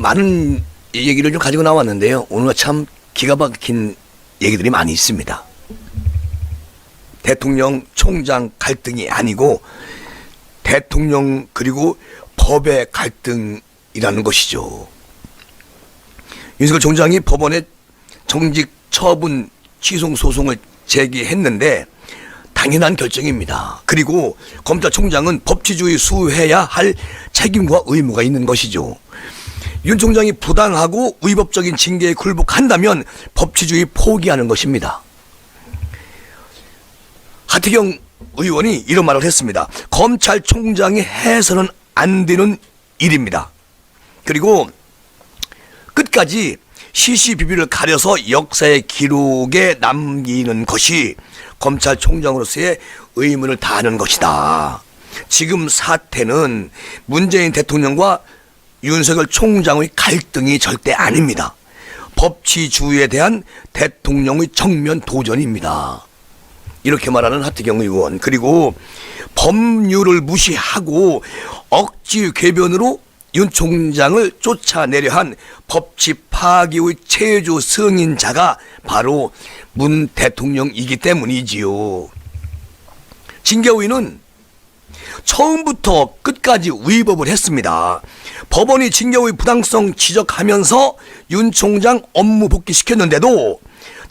많은 얘기를 좀 가지고 나왔는데요. 오늘 참 기가 막힌 얘기들이 많이 있습니다. 대통령 총장 갈등이 아니고 대통령 그리고 법의 갈등이라는 것이죠. 윤석열 총장이 법원에 정직 처분 취소 소송을 제기했는데 당연한 결정입니다. 그리고 검찰총장은 법치주의 수호해야 할 책임과 의무가 있는 것이죠. 윤 총장이 부당하고 위법적인 징계에 굴복한다면 법치주의 포기하는 것입니다. 하태경 의원이 이런 말을 했습니다. 검찰총장이 해서는 안 되는 일입니다. 그리고 끝까지 시시비비를 가려서 역사의 기록에 남기는 것이 검찰총장으로서의 의무를 다하는 것이다. 지금 사태는 문재인 대통령과 윤석열 총장의 갈등이 절대 아닙니다. 법치주의에 대한 대통령의 정면 도전입니다. 이렇게 말하는 하태경 의원. 그리고 법률을 무시하고 억지 궤변으로 윤 총장을 쫓아내려 한 법치 파기의 최조 승인자가 바로 문 대통령이기 때문이지요. 징계위는 처음부터 끝까지 위법을 했습니다. 법원이 징계의 부당성 지적하면서 윤 총장 업무 복귀시켰는데도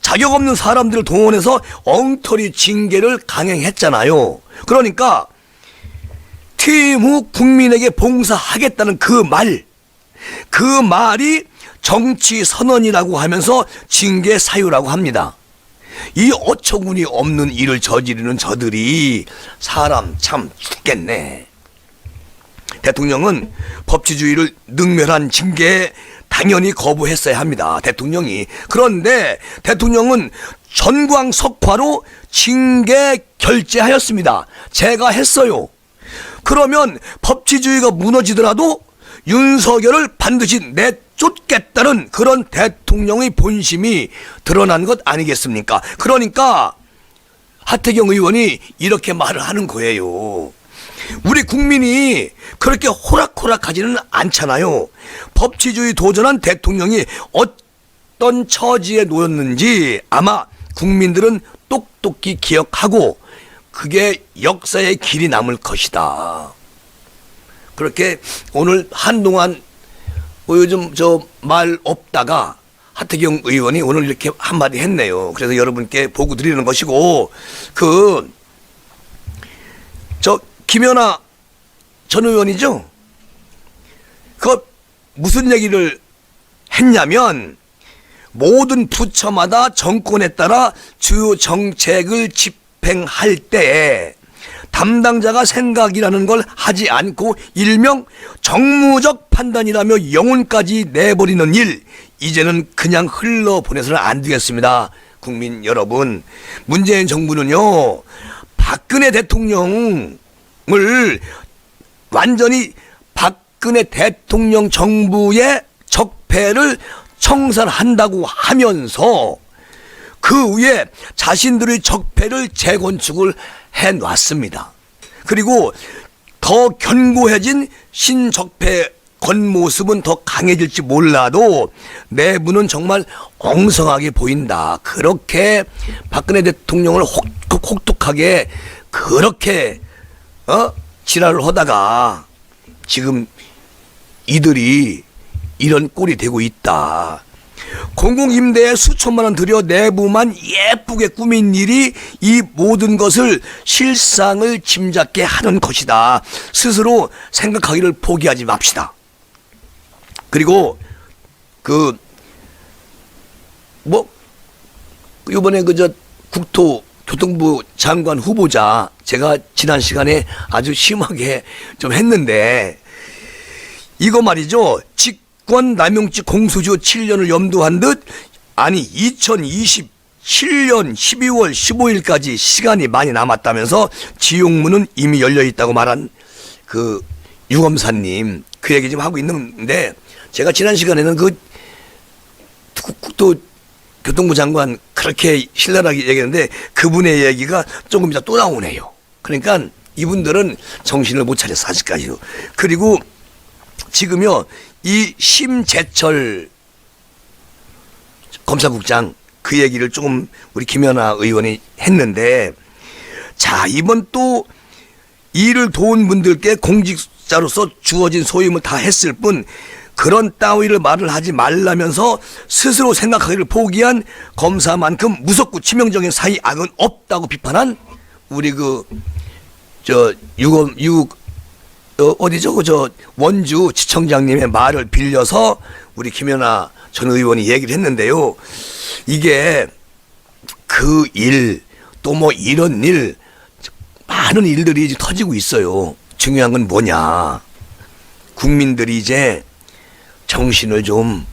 자격 없는 사람들을 동원해서 엉터리 징계를 강행했잖아요. 그러니까 퇴임 후 국민에게 봉사하겠다는 그 말이 정치 선언이라고 하면서 징계 사유라고 합니다. 이 어처구니 없는 일을 저지르는 저들이 사람 참 죽겠네. 대통령은 법치주의를 능멸한 징계에 당연히 거부했어야 합니다. 대통령이. 그런데 대통령은 전광석화로 징계 결재하였습니다. 제가 했어요. 그러면 법치주의가 무너지더라도 윤석열을 반드시 내쫓겠다는 그런 대통령의 본심이 드러난 것 아니겠습니까? 그러니까 하태경 의원이 이렇게 말을 하는 거예요. 우리 국민이 그렇게 호락호락하지는 않잖아요. 법치주의 도전한 대통령이 어떤 처지에 놓였는지 아마 국민들은 똑똑히 기억하고 그게 역사의 길이 남을 것이다. 그렇게 오늘 한동안 요즘 저 말 없다가 하태경 의원이 오늘 이렇게 한마디 했네요. 그래서 여러분께 보고 드리는 것이고, 김연아 전 의원이죠? 무슨 얘기를 했냐면, 모든 부처마다 정권에 따라 주요 정책을 집행할 때 담당자가 생각이라는 걸 하지 않고 일명 정무적 판단이라며 영혼까지 내버리는 일, 이제는 그냥 흘러보내서는 안 되겠습니다. 국민 여러분, 문재인 정부는요, 박근혜 대통령을 완전히 박근혜 대통령 정부의 적폐를 청산한다고 하면서 그 위에 자신들의 적폐를 재건축을 해놨습니다. 그리고 더 견고해진 신적폐 겉모습은 더 강해질지 몰라도 내부는 정말 엉성하게 보인다. 그렇게 박근혜 대통령을 혹독하게 그렇게 지랄을 하다가 지금 이들이 이런 꼴이 되고 있다. 공공임대에 수천만 원 들여 내부만 예쁘게 꾸민 일이 이 모든 것을 실상을 짐작게 하는 것이다. 스스로 생각하기를 포기하지 맙시다. 그리고 이번에 국토교통부 장관 후보자 제가 지난 시간에 아주 심하게 좀 했는데, 이거 말이죠. 직권 남용죄 공소시효 7년을 염두한 듯, 아니 2027년 12월 15일까지 시간이 많이 남았다면서 지용문은 이미 열려 있다고 말한 그 유검사님, 그 얘기 좀 하고 있는데, 제가 지난 시간에는 국토교통부 장관 그렇게 신랄하게 얘기했는데 그분의 얘기가 조금 이따 또 나오네요. 그러니까 이분들은 정신을 못 차렸어, 아직까지도. 그리고 지금요, 이 심재철 검사국장 그 얘기를 조금 우리 김연아 의원이 했는데, 자, 이번 또 일을 도운 분들께 공직자로서 주어진 소임을 다 했을 뿐 그런 따위를 말을 하지 말라면서 스스로 생각하기를 포기한 검사만큼 무섭고 치명적인 사의 악은 없다고 비판한 우리 원주 지청장님의 말을 빌려서 우리 김연아 전 의원이 얘기를 했는데요. 이게 그 일, 또 뭐 이런 일, 많은 일들이 이제 터지고 있어요. 중요한 건 뭐냐. 국민들이 이제 정신을 좀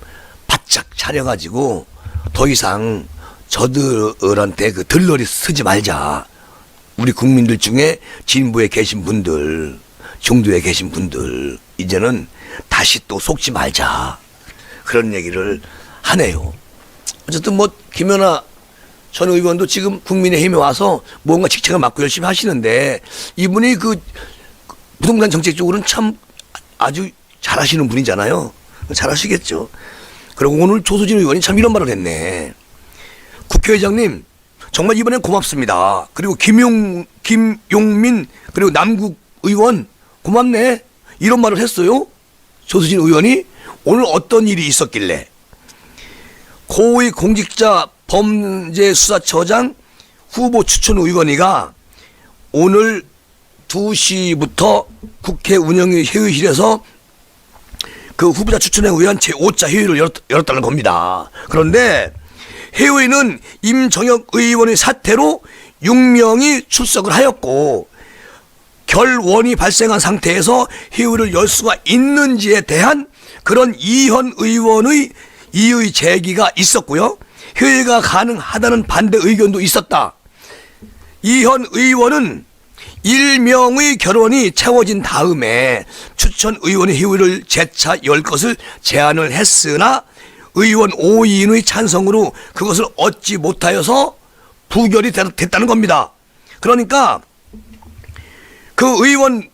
바짝 차려가지고 더 이상 저들한테 그 들러리 쓰지 말자. 우리 국민들 중에 진보에 계신 분들, 중도에 계신 분들, 이제는 다시 또 속지 말자. 그런 얘기를 하네요. 어쨌든 뭐 김연아 전 의원도 지금 국민의힘에 와서 뭔가 직책을 맡고 열심히 하시는데, 이분이 그 부동산 정책 쪽으로는 참 아주 잘하시는 분이잖아요. 잘하시겠죠. 그리고 오늘 조수진 의원이 참 이런 말을 했네. 국회의장님 정말 이번엔 고맙습니다. 그리고 김용민 그리고 남국 의원 고맙네. 이런 말을 했어요. 조수진 의원이 오늘 어떤 일이 있었길래 고위 공직자 범죄수사처장 후보 추천 의원이가 오늘 2시부터 국회 운영위 회의실에서 그 후보자 추천에 의한 제5차 회의를 열었다는 겁니다. 그런데 회의는 임정혁 의원의 사태로 6명이 출석을 하였고, 결원이 발생한 상태에서 회의를 열 수가 있는지에 대한 그런 이현 의원의 이의 제기가 있었고요. 회의가 가능하다는 반대 의견도 있었다. 이현 의원은 1명의 결원이 채워진 다음에 추천 의원의 회의를 재차 열 것을 제안을 했으나 의원 5인의 찬성으로 그것을 얻지 못하여서 부결이 됐다는 겁니다. 그러니까 그 의원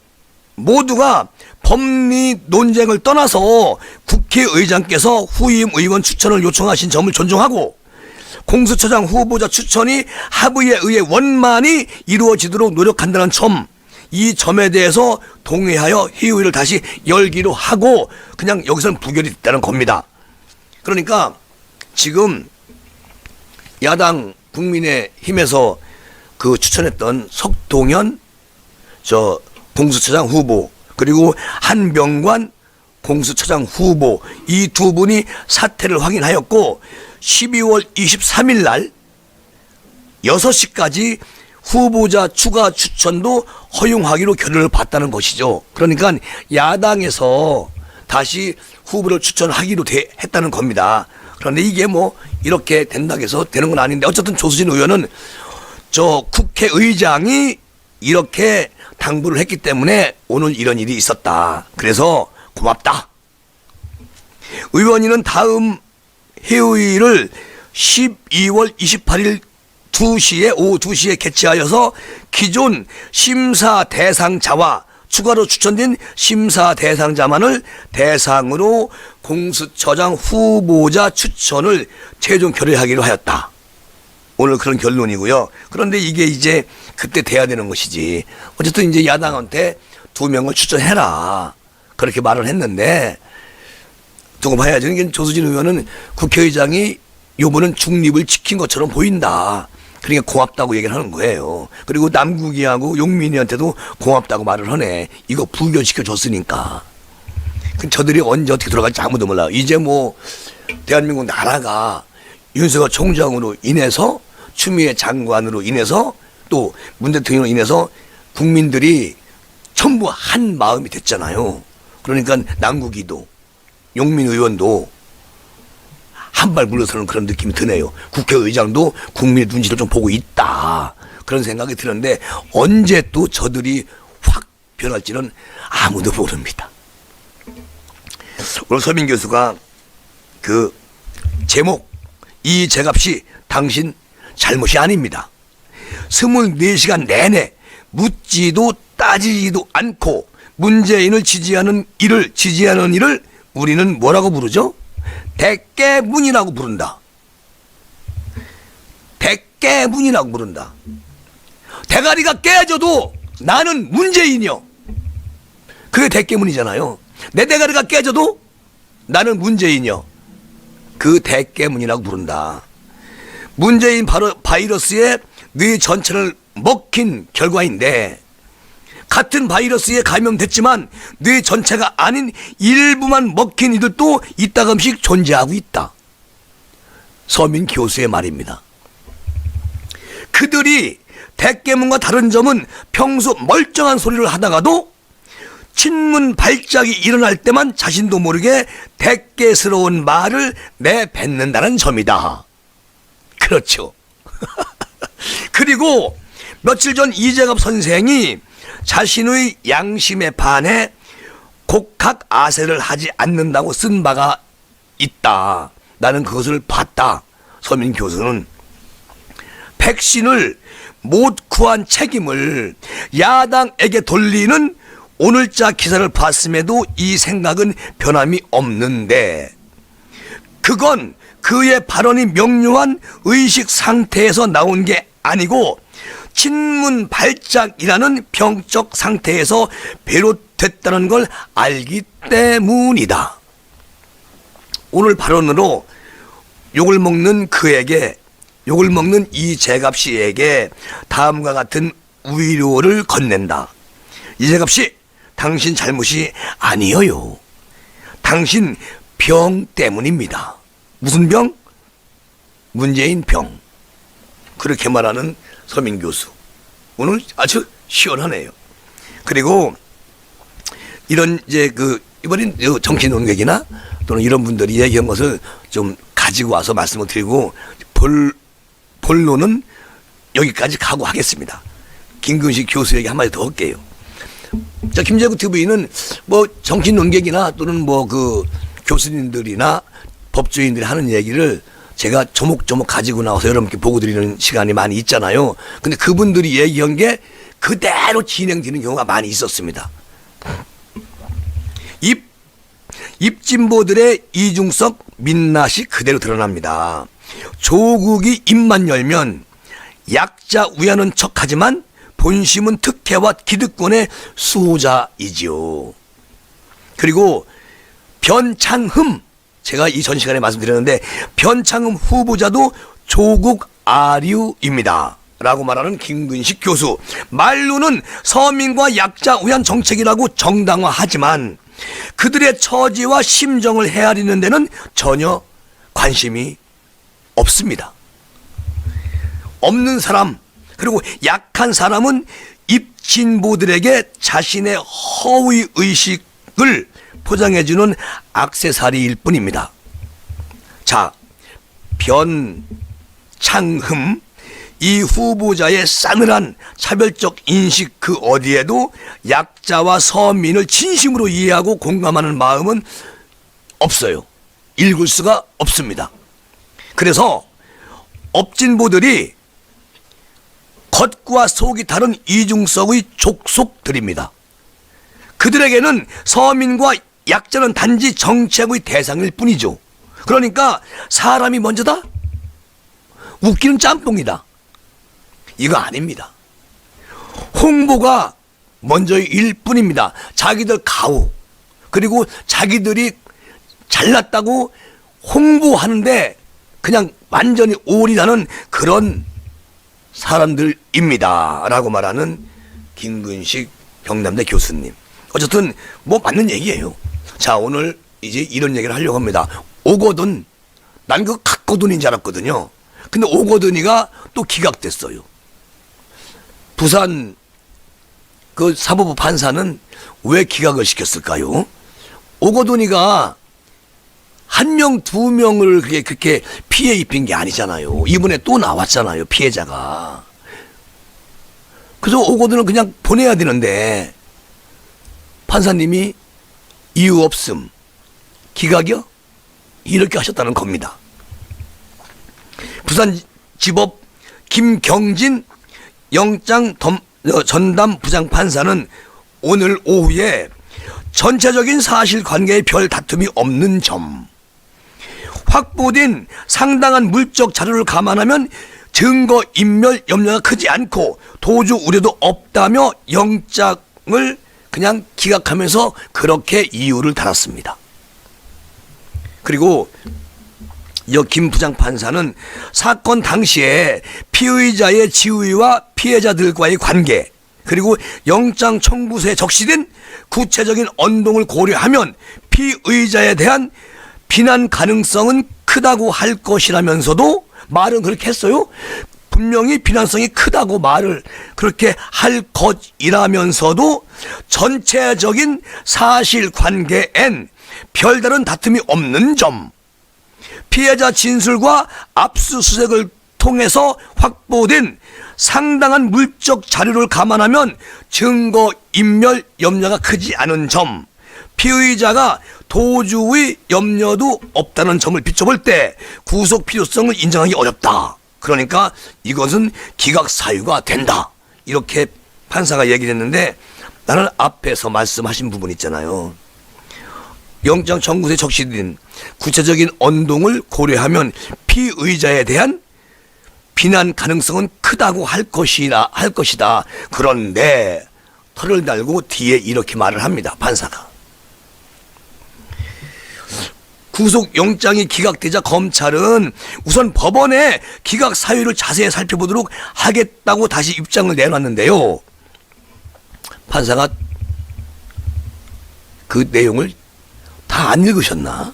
모두가 법리 논쟁을 떠나서 국회의장께서 후임 의원 추천을 요청하신 점을 존중하고, 공수처장 후보자 추천이 합의에 의해 원만히 이루어지도록 노력한다는 점, 이 점에 대해서 동의하여 회의를 다시 열기로 하고 그냥 여기서는 부결이 됐다는 겁니다. 그러니까 지금 야당 국민의힘에서 그 추천했던 석동현 공수처장 후보, 그리고 한병관 공수처장 후보, 이 두 분이 사퇴를 확인하였고 12월 23일 날 6시까지 후보자 추가 추천도 허용하기로 결론을 봤다는 것이죠. 그러니까 야당에서 다시 후보를 추천하기로 했다는 겁니다. 그런데 이게 뭐 이렇게 된다고 해서 되는 건 아닌데, 어쨌든 조수진 의원은 국회의장이 이렇게 당부를 했기 때문에 오늘 이런 일이 있었다. 그래서 고맙다. 의원이는 다음 회의를 12월 28일 오후 2시에 개최하여서 기존 심사 대상자와 추가로 추천된 심사 대상자만을 대상으로 공수처장 후보자 추천을 최종 결의하기로 하였다. 오늘 그런 결론이고요. 그런데 이게 이제 그때 돼야 되는 것이지. 어쨌든 이제 야당한테 2명을 추천해라. 그렇게 말을 했는데, 두고 봐야죠. 이게 조수진 의원은 국회의장이 요번은 중립을 지킨 것처럼 보인다. 그러니까 고맙다고 얘기를 하는 거예요. 그리고 남국이하고 용민이한테도 고맙다고 말을 하네. 이거 부결시켜 줬으니까. 저들이 언제 어떻게 돌아갈지 아무도 몰라. 이제 뭐 대한민국 나라가 윤석열 총장으로 인해서, 추미애 장관으로 인해서, 또 문 대통령으로 인해서 국민들이 전부 한 마음이 됐잖아요. 그러니까 남국이도 용민 의원도 한 발 물러서는 그런 느낌이 드네요. 국회의장도 국민의 눈치를 좀 보고 있다. 그런 생각이 드는데 언제 또 저들이 확 변할지는 아무도 모릅니다. 오늘 서민 교수가 그 제목, 이 제값이 당신 잘못이 아닙니다. 24시간 내내 묻지도 따지지도 않고 문재인을 지지하는 이를 우리는 뭐라고 부르죠? 대깨문이라고 부른다. 대깨문이라고 부른다. 대가리가 깨져도 나는 문재인이요. 그게 대깨문이잖아요. 내 대가리가 깨져도 나는 문재인이요. 그 대깨문이라고 부른다. 문재인 바이러스에 뇌 전체를 먹힌 결과인데, 같은 바이러스에 감염됐지만 뇌 전체가 아닌 일부만 먹힌 이들도 이따금씩 존재하고 있다. 서민 교수의 말입니다. 그들이 대깨문과 다른 점은 평소 멀쩡한 소리를 하다가도 친문 발작이 일어날 때만 자신도 모르게 대깨스러운 말을 내뱉는다는 점이다. 그렇죠. 그리고 며칠 전 이재갑 선생이 자신의 양심에 반해 곡학 아세를 하지 않는다고 쓴 바가 있다. 나는 그것을 봤다. 서민 교수는 백신을 못 구한 책임을 야당에게 돌리는 오늘자 기사를 봤음에도 이 생각은 변함이 없는데, 그건 그의 발언이 명료한 의식 상태에서 나온 게 아니고 친문 발작이라는 병적 상태에서 비롯됐다는 걸 알기 때문이다. 오늘 발언으로 욕을 먹는 그에게, 욕을 먹는 이재갑 씨에게 다음과 같은 위로를 건넨다. 이재갑 씨, 당신 잘못이 아니에요. 당신 병 때문입니다. 무슨 병? 문재인 병. 그렇게 말하는 서민 교수. 오늘 아주 시원하네요. 그리고 이런 이번엔 정치 논객이나 또는 이런 분들이 얘기한 것을 좀 가지고 와서 말씀을 드리고 본론은 여기까지 각오하겠습니다. 김근식 교수에게 한마디 더 할게요. 자, 김재구 TV는 뭐 정치 논객이나 또는 교수님들이나 법조인들이 하는 얘기를 제가 조목조목 가지고 나와서 여러분께 보고 드리는 시간이 많이 있잖아요. 근데 그분들이 얘기한 게 그대로 진행되는 경우가 많이 있었습니다. 입진보들의 이중성 민낯이 그대로 드러납니다. 조국이 입만 열면 약자 우야는 척하지만 본심은 특혜와 기득권의 수호자이지요. 그리고 변창흠, 제가 이 전 시간에 말씀드렸는데 변창흠 후보자도 조국 아류입니다 라고 말하는 김근식 교수. 말로는 서민과 약자 우연 정책이라고 정당화하지만 그들의 처지와 심정을 헤아리는 데는 전혀 관심이 없습니다. 없는 사람, 그리고 약한 사람은 입진보들에게 자신의 허위 의식을 포장해주는 액세서리일 뿐입니다. 자, 변창흠, 이 후보자의 싸늘한 차별적 인식 그 어디에도 약자와 서민을 진심으로 이해하고 공감하는 마음은 없어요. 읽을 수가 없습니다. 그래서 업진보들이 겉과 속이 다른 이중성의 족속들입니다. 그들에게는 서민과 약자는 단지 정책의 대상일 뿐이죠. 그러니까 사람이 먼저다? 웃기는 짬뽕이다. 이거 아닙니다. 홍보가 먼저의 일 뿐입니다. 자기들 가오, 그리고 자기들이 잘났다고 홍보하는데 그냥 완전히 올인하는 그런 사람들입니다 라고 말하는 김근식 경남대 교수님. 어쨌든 뭐 맞는 얘기예요. 자, 오늘 이제 이런 얘기를 하려고 합니다. 오거돈, 난 그거 각거돈인 줄 알았거든요. 근데 오거돈이가 또 기각됐어요. 부산 그 사법부 판사는 왜 기각을 시켰을까요? 오거돈이가 한 명, 두 명을 그렇게 피해 입힌 게 아니잖아요. 이번에 또 나왔잖아요, 피해자가. 그래서 오거돈은 그냥 보내야 되는데 판사님이 이유 없음, 기각이요? 이렇게 하셨다는 겁니다. 부산지법 김경진 영장 전담 부장판사는 오늘 오후에 전체적인 사실관계에 별 다툼이 없는 점, 확보된 상당한 물적 자료를 감안하면 증거 인멸 염려가 크지 않고 도주 우려도 없다며 영장을 그냥 기각하면서 그렇게 이유를 달았습니다. 그리고 김 부장판사는 사건 당시에 피의자의 지위와 피해자들과의 관계, 그리고 영장 청구서에 적시된 구체적인 언동을 고려하면 피의자에 대한 비난 가능성은 크다고 할 것이라면서도 말은 그렇게 했어요. 분명히 비난성이 크다고 말을 그렇게 할 것이라면서도 전체적인 사실관계엔 별다른 다툼이 없는 점, 피해자 진술과 압수수색을 통해서 확보된 상당한 물적 자료를 감안하면 증거 인멸 염려가 크지 않은 점, 피의자가 도주의 염려도 없다는 점을 비춰볼 때 구속 필요성을 인정하기 어렵다. 그러니까 이것은 기각 사유가 된다. 이렇게 판사가 얘기를 했는데, 나는 앞에서 말씀하신 부분 있잖아요. 영장 청구서에 적시된 구체적인 언동을 고려하면 피의자에 대한 비난 가능성은 크다고 할 것이다. 그런데 털을 달고 뒤에 이렇게 말을 합니다. 판사가. 구속영장이 기각되자 검찰은 우선 법원의 기각 사유를 자세히 살펴보도록 하겠다고 다시 입장을 내놨는데요. 판사가 그 내용을 다 안 읽으셨나?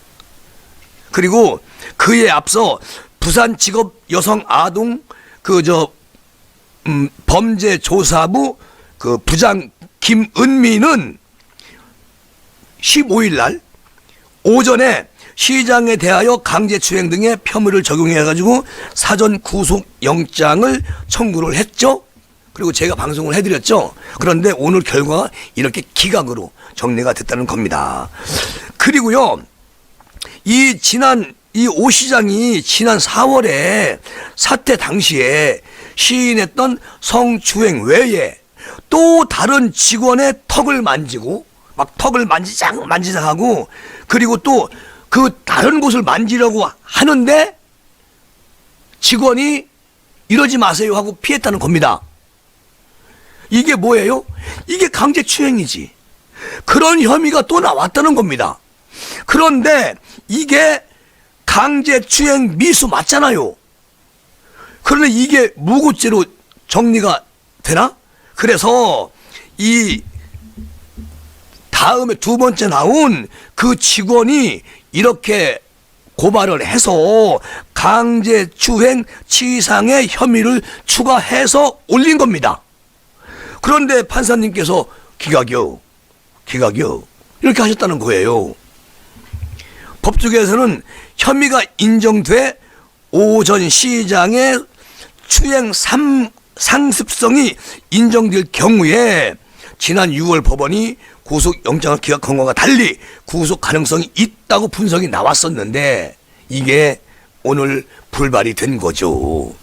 그리고 그에 앞서 부산지법 여성아동 범죄조사부 그 부장 김은미는 15일 날 오전에 시장에 대하여 강제추행 등의 혐의를 적용해가지고 사전 구속영장을 청구를 했죠. 그리고 제가 방송을 해드렸죠. 그런데 오늘 결과가 이렇게 기각으로 정리가 됐다는 겁니다. 그리고요, 이 오 시장이 지난 4월에 사태 당시에 시인했던 성추행 외에 또 다른 직원의 턱을 만지고 막 턱을 만지작 하고, 그리고 또 그 다른 곳을 만지려고 하는데 직원이 이러지 마세요 하고 피했다는 겁니다. 이게 뭐예요? 이게 강제추행이지. 그런 혐의가 또 나왔다는 겁니다. 그런데 이게 강제추행 미수 맞잖아요. 그런데 이게 무고죄로 정리가 되나? 그래서 이 다음에 두 번째 나온 그 직원이 이렇게 고발을 해서 강제추행 치상의 혐의를 추가해서 올린 겁니다. 그런데 판사님께서 기각이요 이렇게 하셨다는 거예요. 법조계에서는 혐의가 인정돼 오 전 시장의 추행 상습성이 인정될 경우에 지난 6월 법원이 구속영장을 기각한 것과 달리 구속 가능성이 있다고 분석이 나왔었는데 이게 오늘 불발이 된 거죠.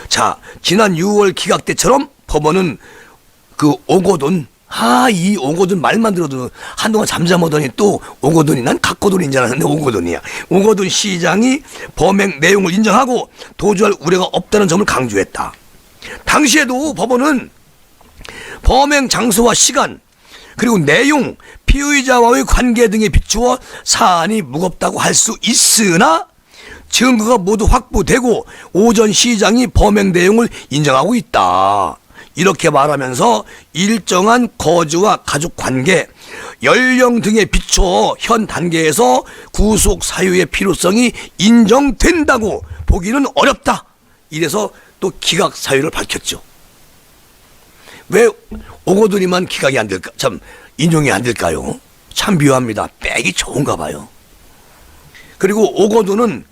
자, 지난 6월 기각 때처럼 법원은 그 오거돈, 이 오거돈 말만 들어도 한동안 잠잠하더니 또 오거돈이, 난 각거돈인 줄 알았는데 오거돈이야. 오거돈 시장이 범행 내용을 인정하고 도주할 우려가 없다는 점을 강조했다. 당시에도 법원은 범행 장소와 시간, 그리고 내용, 피의자와의 관계 등에 비추어 사안이 무겁다고 할 수 있으나 증거가 모두 확보되고 오 전 시장이 범행 내용을 인정하고 있다. 이렇게 말하면서 일정한 거주와 가족관계, 연령 등에 비춰 현 단계에서 구속 사유의 필요성이 인정된다고 보기는 어렵다. 이래서 또 기각 사유를 밝혔죠. 왜 오거돈이만 기각이 안 될까? 참 인용이 안 될까요? 참 묘합니다. 빽이 좋은가 봐요. 그리고 오거돈은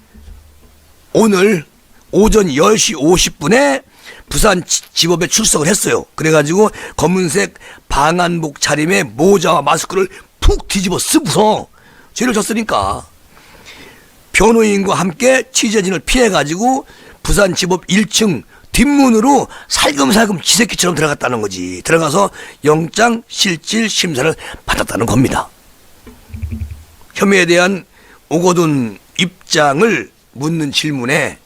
오늘 오전 10시 50분에 부산지법에 출석을 했어요. 그래가지고 검은색 방한복 차림에 모자와 마스크를 푹 뒤집어 쓰고서 죄를 졌으니까 변호인과 함께 취재진을 피해가지고 부산지법 1층 뒷문으로 살금살금 지새끼처럼 들어갔다는 거지. 들어가서 영장 실질 심사를 받았다는 겁니다. 혐의에 대한 오거돈 입장을 묻는 질문에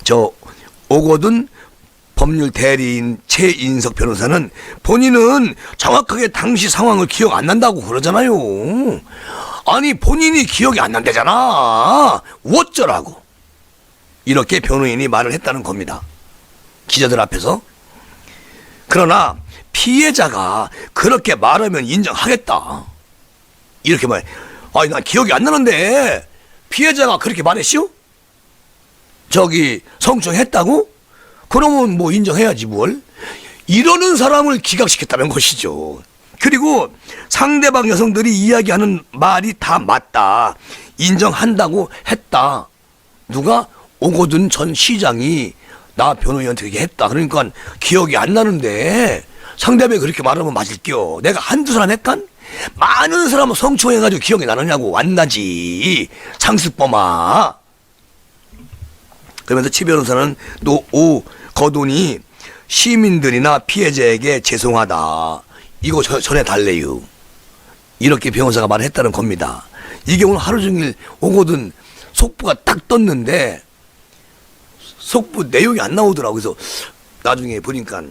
저 오거돈 법률 대리인 최인석 변호사는 본인은 정확하게 당시 상황을 기억 안 난다고 그러잖아요. 아니 본인이 기억이 안 난다잖아. 어쩌라고. 이렇게 변호인이 말을 했다는 겁니다. 기자들 앞에서. 그러나 피해자가 그렇게 말하면 인정하겠다. 이렇게 말해. 아니 난 기억이 안 나는데 피해자가 그렇게 말했시오? 저기 성추행했다고? 그러면 뭐 인정해야지 뭘. 이러는 사람을 기각시켰다는 것이죠. 그리고 상대방 여성들이 이야기하는 말이 다 맞다. 인정한다고 했다. 누가? 오거돈 전 시장이 나 변호인한테 그렇게 했다. 그러니까 기억이 안 나는데 상대방이 그렇게 말하면 맞을게요. 내가 한두 사람 했간? 많은 사람은 성추행해가지고 기억이 나느냐고. 안 나지. 상습범아. 그러면서 최 변호사는 또 오거돈이 시민들이나 피해자에게 죄송하다. 이거 전해달래요. 이렇게 변호사가 말했다는 겁니다. 이게 오늘 하루 종일 오거돈 속보가 딱 떴는데 속보 내용이 안 나오더라고. 그래서 나중에 보니까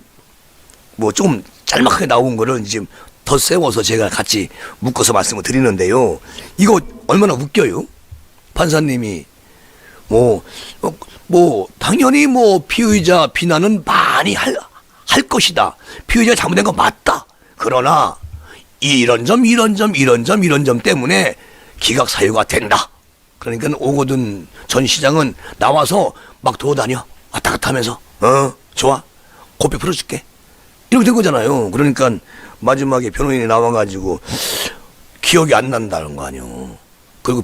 뭐 좀 짤막하게 나온 거를 지금 더 세워서 제가 같이 묶어서 말씀을 드리는데요. 이거 얼마나 웃겨요? 판사님이 당연히 피의자 비난은 많이 할 것이다. 피의자가 잘못된 거 맞다. 그러나 이런 점 때문에 기각 사유가 된다. 그러니까 오거돈 전 시장은 나와서 막 돌아다녀. 왔다 갔다 하면서 좋아. 고삐 풀어줄게. 이렇게 된 거잖아요. 그러니까 마지막에 변호인이 나와가지고 기억이 안 난다는 거 아니요. 그리고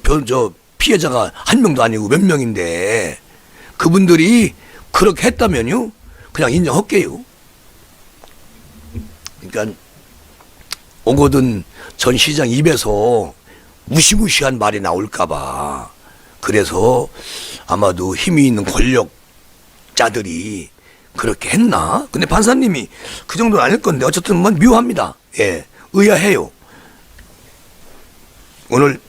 피해자가 한 명도 아니고 몇 명인데 그분들이 그렇게 했다면요 그냥 인정할게요. 그러니까 오거돈 전 시장 입에서 무시무시한 말이 나올까봐 그래서 아마도 힘이 있는 권력자들이 그렇게 했나? 근데 판사님이 그 정도는 아닐 건데 어쨌든 묘합니다. 예, 의아해요. 오늘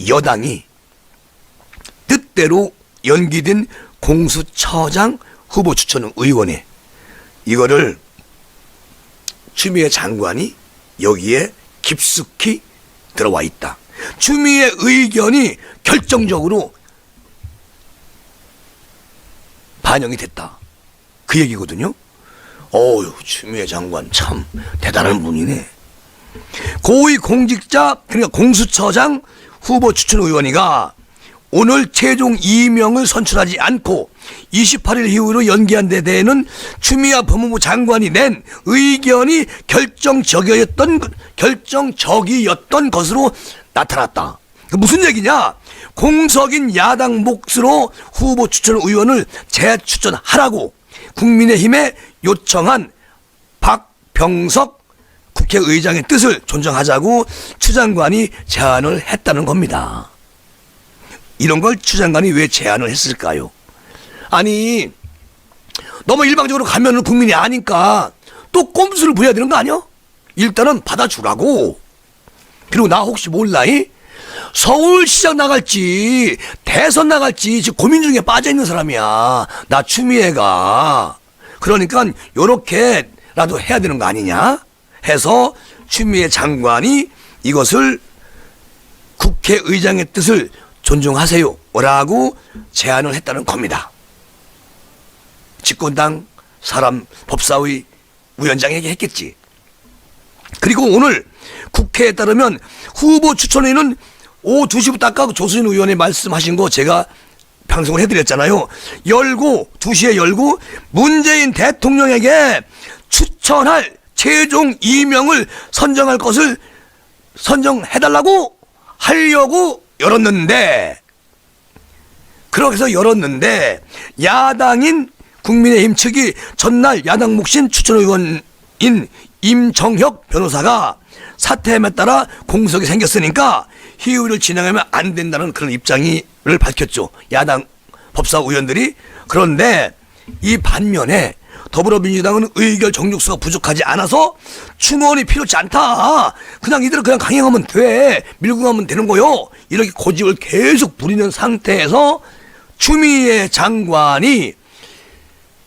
여당이 뜻대로 연기된 공수처장 후보 추천 의원회 이거를 추미애 장관이 여기에 깊숙이 들어와 있다. 추미애 의견이 결정적으로 반영이 됐다. 그 얘기거든요. 어휴, 추미애 장관 참 대단한 분이네. 고위공직자 그러니까 공수처장 후보 추천 의원회가 오늘 최종 2명을 선출하지 않고 28일 이후로 연기한 데 대해는 추미애 법무부 장관이 낸 의견이 결정적이었던 것으로 나타났다. 무슨 얘기냐? 공석인 야당 몫으로 후보 추천 의원을 재추천하라고 국민의힘에 요청한 박병석 국회의장의 뜻을 존중하자고 추 장관이 제안을 했다는 겁니다. 이런 걸 추 장관이 왜 제안을 했을까요? 아니 너무 일방적으로 가면은 국민이 아니까 또 꼼수를 부려야 되는 거 아니야? 일단은 받아주라고. 그리고 나 혹시 몰라이? 서울시장 나갈지 대선 나갈지 지금 고민 중에 빠져있는 사람이야. 나 추미애가. 그러니까 요렇게라도 해야 되는 거 아니냐 해서 추미애 장관이 이것을 국회의장의 뜻을 존중하세요 라고 제안을 했다는 겁니다. 집권당 사람 법사위 위원장에게 했겠지. 그리고 오늘 국회에 따르면 후보 추천회는 오후 2시부터 아까 조수진 의원이 말씀하신 거 제가 방송을 해드렸잖아요. 2시에 열고 문재인 대통령에게 추천할 최종 2명을 선정할 것을 선정해달라고 하려고 열었는데 그렇게 해서 열었는데 야당인 국민의힘 측이 전날 야당 몫인 추천 의원인 임정혁 변호사가 사퇴함에 따라 공석이 생겼으니까 희의를 진행하면 안 된다는 그런 입장을 밝혔죠. 야당 법사 의원들이. 그런데 이 반면에 더불어민주당은 의결 정족수가 부족하지 않아서 충원이 필요치 않다. 그냥 이대로 그냥 강행하면 돼. 밀고 가면 되는 거요. 이렇게 고집을 계속 부리는 상태에서 추미애 장관이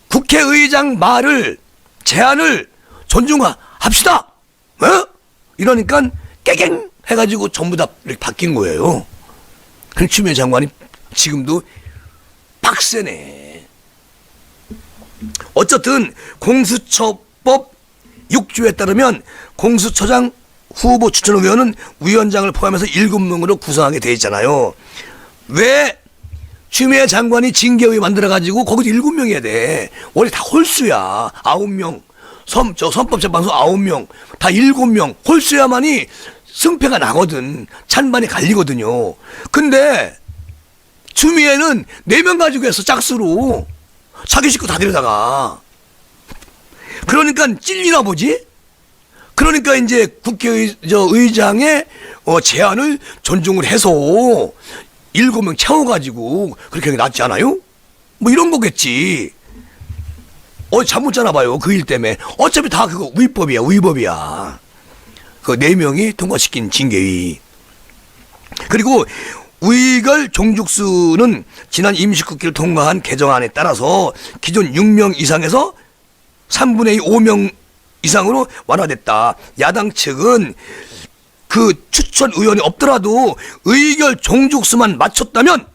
국회의장 말을 제안을 존중합시다. 어? 이러니까 깨갱 해가지고 전부 다 이렇게 바뀐 거예요. 그럼 추미애 장관이 지금도 빡세네. 어쨌든 공수처법 6조에 따르면 공수처장 후보 추천 의원은 위원장을 포함해서 7명으로 구성하게 돼 있잖아요. 왜 추미애 장관이 징계위 만들어가지고 거기도 7명이야 돼. 원래 다 홀수야. 9명. 선법재판소 9명. 다 7명. 홀수야만이 승패가 나거든. 찬반이 갈리거든요. 근데 추미애는 4명 가지고 했어. 짝수로. 자기 식구 다 데려다가. 그러니까 찔리나 보지? 그러니까 이제 국회의장의 제안을 존중을 해서 7명 채워가지고 그렇게 하는 게 낫지 않아요? 뭐 이런 거겠지. 잘못 짜나 봐요. 그 일 때문에. 어차피 다 그거 위법이야. 그 4명이 통과시킨 징계위. 그리고 의결 종족수는 지난 임시국회를 통과한 개정안에 따라서 기존 6명 이상에서 3분의 5명 이상으로 완화됐다. 야당 측은 그 추천 의원이 없더라도 의결 종족수만 맞췄다면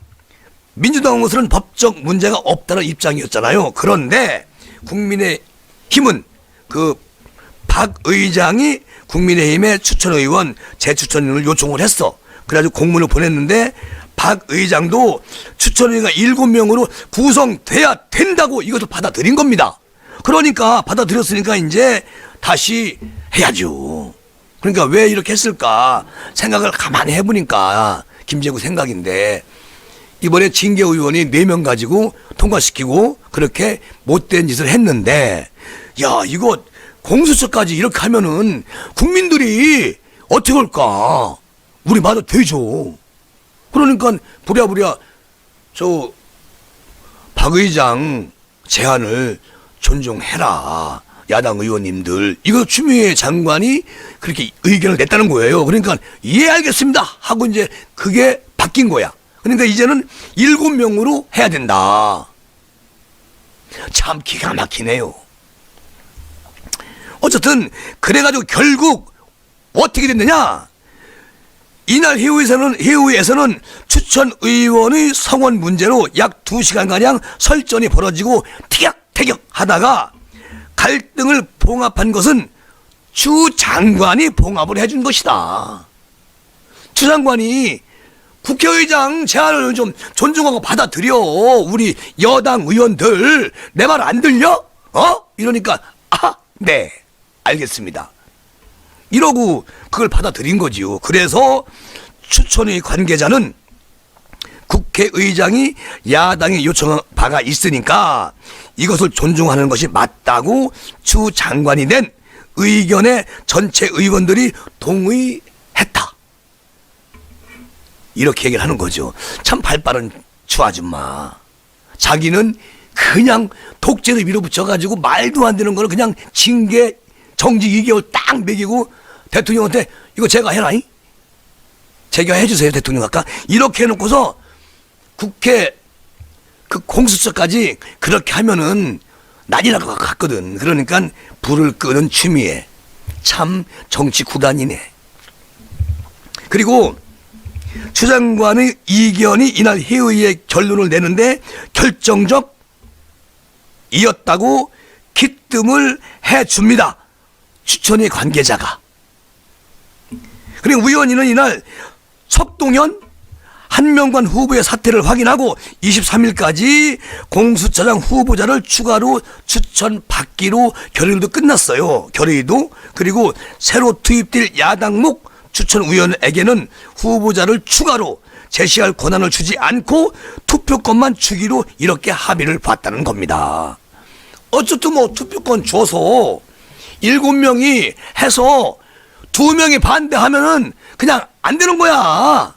민주당으로서는 법적 문제가 없다는 입장이었잖아요. 그런데 국민의힘은 그 박 의장이 국민의힘의 추천 의원 재추천을 요청을 했어. 그래가지고 공문을 보냈는데 박 의장도 추천 의원이 7명으로 구성돼야 된다고 이것을 받아들인 겁니다. 그러니까 받아들였으니까 이제 다시 해야죠. 그러니까 왜 이렇게 했을까 생각을 가만히 해보니까 김재구 생각인데 이번에 징계 의원이 4명 가지고 통과시키고 그렇게 못된 짓을 했는데 야 이거 공수처까지 이렇게 하면은 국민들이 어떻게 할까. 우리 말도 되죠. 그러니까 부랴부랴 저 박 의장 제안을 존중해라. 야당 의원님들. 이거 추미애 장관이 그렇게 의견을 냈다는 거예요. 그러니까 예 알겠습니다 하고 이제 그게 바뀐 거야. 그러니까 이제는 7명으로 해야 된다. 참 기가 막히네요. 어쨌든 그래가지고 결국 어떻게 됐느냐. 이날 회의에서는 추천 의원의 성원 문제로 약 2시간가량 설전이 벌어지고 티격태격 하다가 갈등을 봉합한 것은 추 장관이 봉합을 해준 것이다. 추 장관이 국회의장 제안을 좀 존중하고 받아들여. 우리 여당 의원들 내 말 안 들려? 이러니까 네 알겠습니다. 이러고 그걸 받아들인 거지요. 그래서 추천의 관계자는 국회의장이 야당이 요청한 바가 있으니까 이것을 존중하는 것이 맞다고 추 장관이 낸 의견에 전체 의원들이 동의했다. 이렇게 얘기를 하는 거죠. 참 발빠른 추 아줌마. 자기는 그냥 독재를 밀어붙여가지고 말도 안 되는 거를 그냥 징계 정직 2개월 딱 매기고 대통령한테 이거 제가 해라잉? 제가 해주세요 대통령 아까 이렇게 해놓고서 국회 그 공수처까지 그렇게 하면은 난리 날 것 같거든. 그러니까 불을 끄는 추미애. 참 정치 구단이네. 그리고 추 장관의 이견이 이날 회의의 결론을 내는데 결정적이었다고 기뜸을 해줍니다. 추천의 관계자가. 그리고 위원회는 이날 석동현 한명관 후보의 사퇴를 확인하고 23일까지 공수처장 후보자를 추가로 추천받기로 결의도 끝났어요. 결의도. 그리고 새로 투입될 야당목 추천위원에게는 후보자를 추가로 제시할 권한을 주지 않고 투표권만 주기로 이렇게 합의를 봤다는 겁니다. 어쨌든 뭐 투표권 줘서 7명이 해서 2명이 반대하면은 그냥 안 되는 거야.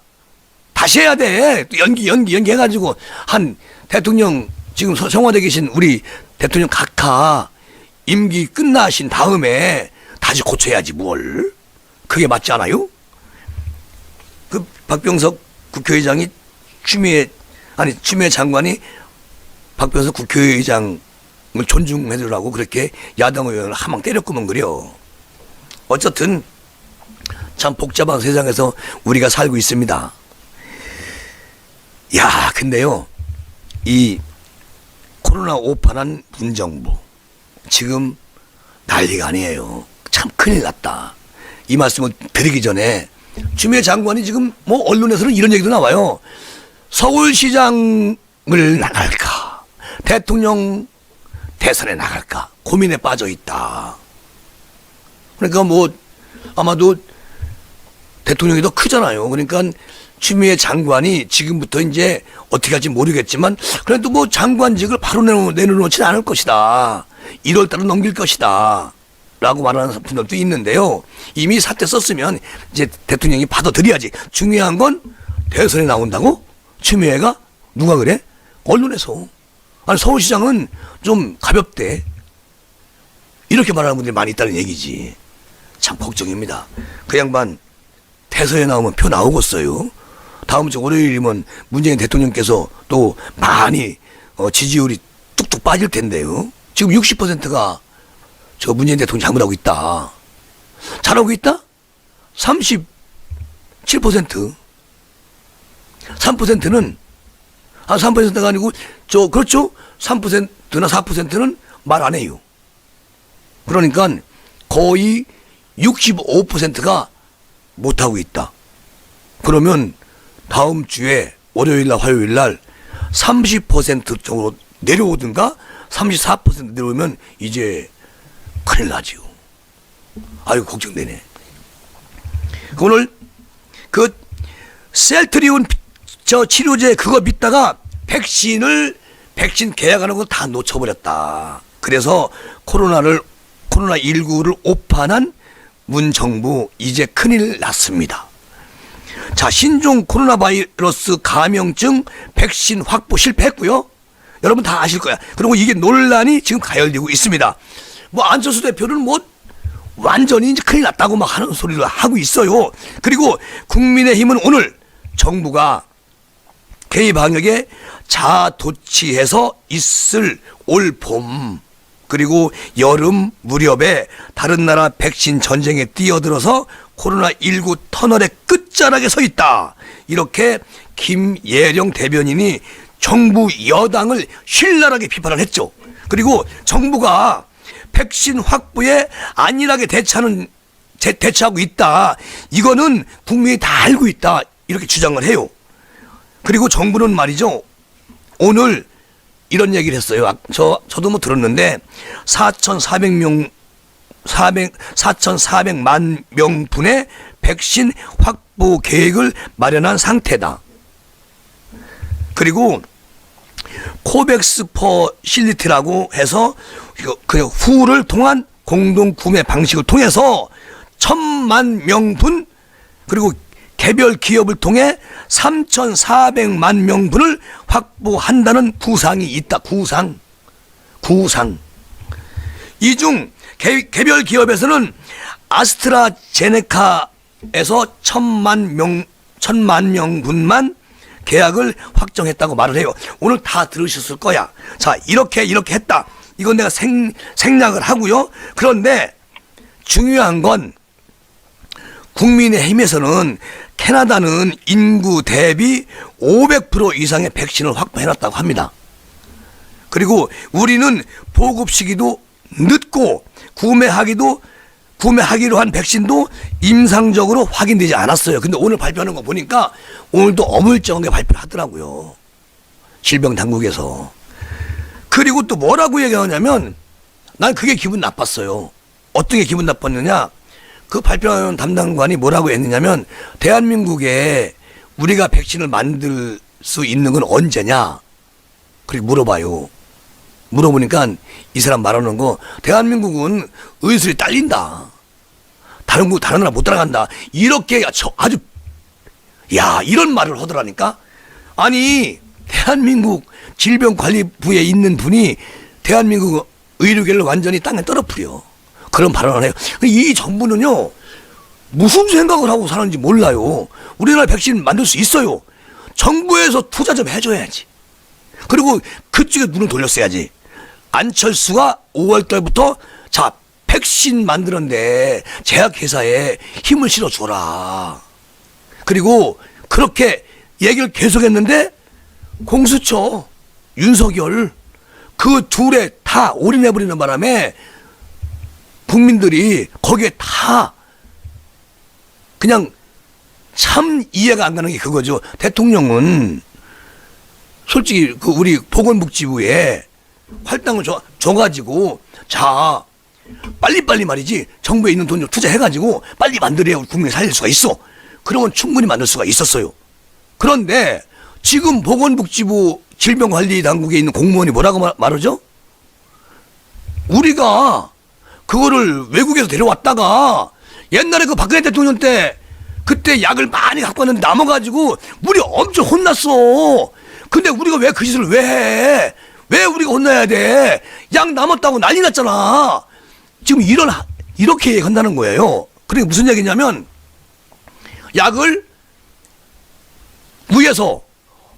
다시 해야 돼. 또 연기 해가지고 한 대통령 지금 청와대 계신 우리 대통령 각하 임기 끝나신 다음에 다시 고쳐야지 뭘. 그게 맞지 않아요? 그 박병석 국회의장이 추미애 장관이 박병석 국회의장을 존중해주라고 그렇게 야당 의원을 한방 때렸구먼 그려. 어쨌든 참 복잡한 세상에서 우리가 살고 있습니다. 야, 근데요, 이 코로나 오판한 문정부 지금 난리가 아니에요. 참 큰일 났다. 이 말씀을 드리기 전에 추미애 장관이 지금 뭐 언론에서는 이런 얘기도 나와요. 서울시장을 나갈까, 대통령 대선에 나갈까 고민에 빠져 있다. 그러니까 뭐 아마도 대통령이 더 크잖아요. 그러니까 추미애 장관이 지금부터 이제 어떻게 할지 모르겠지만 그래도 뭐 장관직을 바로 내놓지는 않을 것이다. 1월 달은 넘길 것이다. 라고 말하는 분들도 있는데요. 이미 사퇴 썼으면 이제 대통령이 받아들여야지. 중요한 건 대선에 나온다고? 추미애가? 누가 그래? 언론에서. 아니, 서울시장은 좀 가볍대. 이렇게 말하는 분들이 많이 있다는 얘기지. 참 걱정입니다. 그 양반 대선에 나오면 표 나오겠어요. 다음 주 월요일이면 문재인 대통령께서 또 많이 지지율이 뚝뚝 빠질 텐데요. 지금 60%가 저 문재인 대통령 잘못하고 있다. 잘하고 있다? 37%. 3%는 3%가 아니고 그렇죠? 3%나 4%는 말 안 해요. 그러니까 거의 65%가 못하고 있다. 그러면 다음 주에 월요일날 화요일날 30% 쪽으로 내려오든가 34% 내려오면 이제 큰일 나지요. 아이고 걱정되네. 오늘 그 셀트리온 저 치료제 그거 믿다가 백신 계약하는 거 다 놓쳐버렸다. 그래서 코로나19를 오판한 문정부 이제 큰일 났습니다. 자, 신종 코로나 바이러스 감염증 백신 확보 실패했고요. 여러분 다 아실 거야. 그리고 이게 논란이 지금 가열되고 있습니다. 뭐 안철수 대표는 뭐 완전히 이제 큰일 났다고 막 하는 소리를 하고 있어요. 그리고 국민의힘은 오늘 정부가 개입 방역에 자도치해서 있을 올 봄 그리고 여름 무렵에 다른 나라 백신 전쟁에 뛰어들어서 코로나19 터널의 끝자락에 서 있다. 이렇게 김예령 대변인이 정부 여당을 신랄하게 비판을 했죠. 그리고 정부가 백신 확보에 안일하게 대처하고 있다. 이거는 국민이 다 알고 있다. 이렇게 주장을 해요. 그리고 정부는 말이죠. 오늘 이런 얘기를 했어요. 저도 뭐 들었는데 4,400만 명분의 백신 확보 계획을 마련한 상태다. 그리고 코백스 퍼실리티라고 해서 그 후를 통한 공동 구매 방식을 통해서 1,000만 명분 그리고 개별 기업을 통해 3,400만 명분을 확보한다는 구상이 있다. 구상. 이 중 개별 기업에서는 아스트라제네카에서 1,000만 명분만 계약을 확정했다고 말을 해요. 오늘 다 들으셨을 거야. 자, 이렇게 했다. 이건 내가 생략을 하고요. 그런데 중요한 건 국민의힘에서는 캐나다는 인구 대비 500% 이상의 백신을 확보해놨다고 합니다. 그리고 우리는 보급 시기도 늦고 구매하기로 한 백신도 임상적으로 확인되지 않았어요. 근데 오늘 발표하는 거 보니까 오늘도 어물쩡하게 발표를 하더라고요. 질병당국에서. 그리고 또 뭐라고 얘기하냐면 난 그게 기분 나빴어요. 어떤 게 기분 나빴느냐? 그 발표하는 담당관이 뭐라고 했느냐면 대한민국에 우리가 백신을 만들 수 있는 건 언제냐? 그리고 물어봐요. 물어보니까 이 사람 말하는 거 대한민국은 의술이 딸린다. 다른 나라 못 따라간다. 이렇게 아주 이런 말을 하더라니까. 아니 대한민국 질병관리부에 있는 분이 대한민국 의료계를 완전히 땅에 떨어뜨려 그런 발언을 해요. 이 정부는요 무슨 생각을 하고 사는지 몰라요. 우리나라 백신 만들 수 있어요. 정부에서 투자 좀 해줘야지. 그리고 그쪽에 눈을 돌렸어야지. 안철수가 5월 달부터 자 백신 만드는데 제약회사에 힘을 실어줘라. 그리고 그렇게 얘기를 계속했는데 공수처 윤석열 그 둘에 다 올인해버리는 바람에 국민들이 거기에 다 그냥 참 이해가 안 가는 게 그거죠. 대통령은 솔직히 그 우리 보건복지부에 할당을 줘가지고 자 빨리빨리 말이지 정부에 있는 돈을 투자해가지고 빨리 만들어야 우리 국민을 살릴 수가 있어. 그러면 충분히 만들 수가 있었어요. 그런데 지금 보건복지부 질병관리당국에 있는 공무원이 뭐라고 말하죠? 우리가 그거를 외국에서 데려왔다가 옛날에 그 박근혜 대통령 때 그때 약을 많이 갖고 왔는데 남아가지고 우리 엄청 혼났어. 근데 우리가 왜 그 짓을 왜 해? 왜 우리가 혼나야 돼? 약 남았다고 난리 났잖아. 지금 이렇게 얘기한다는 거예요. 그러니까 무슨 얘기냐면 약을 위에서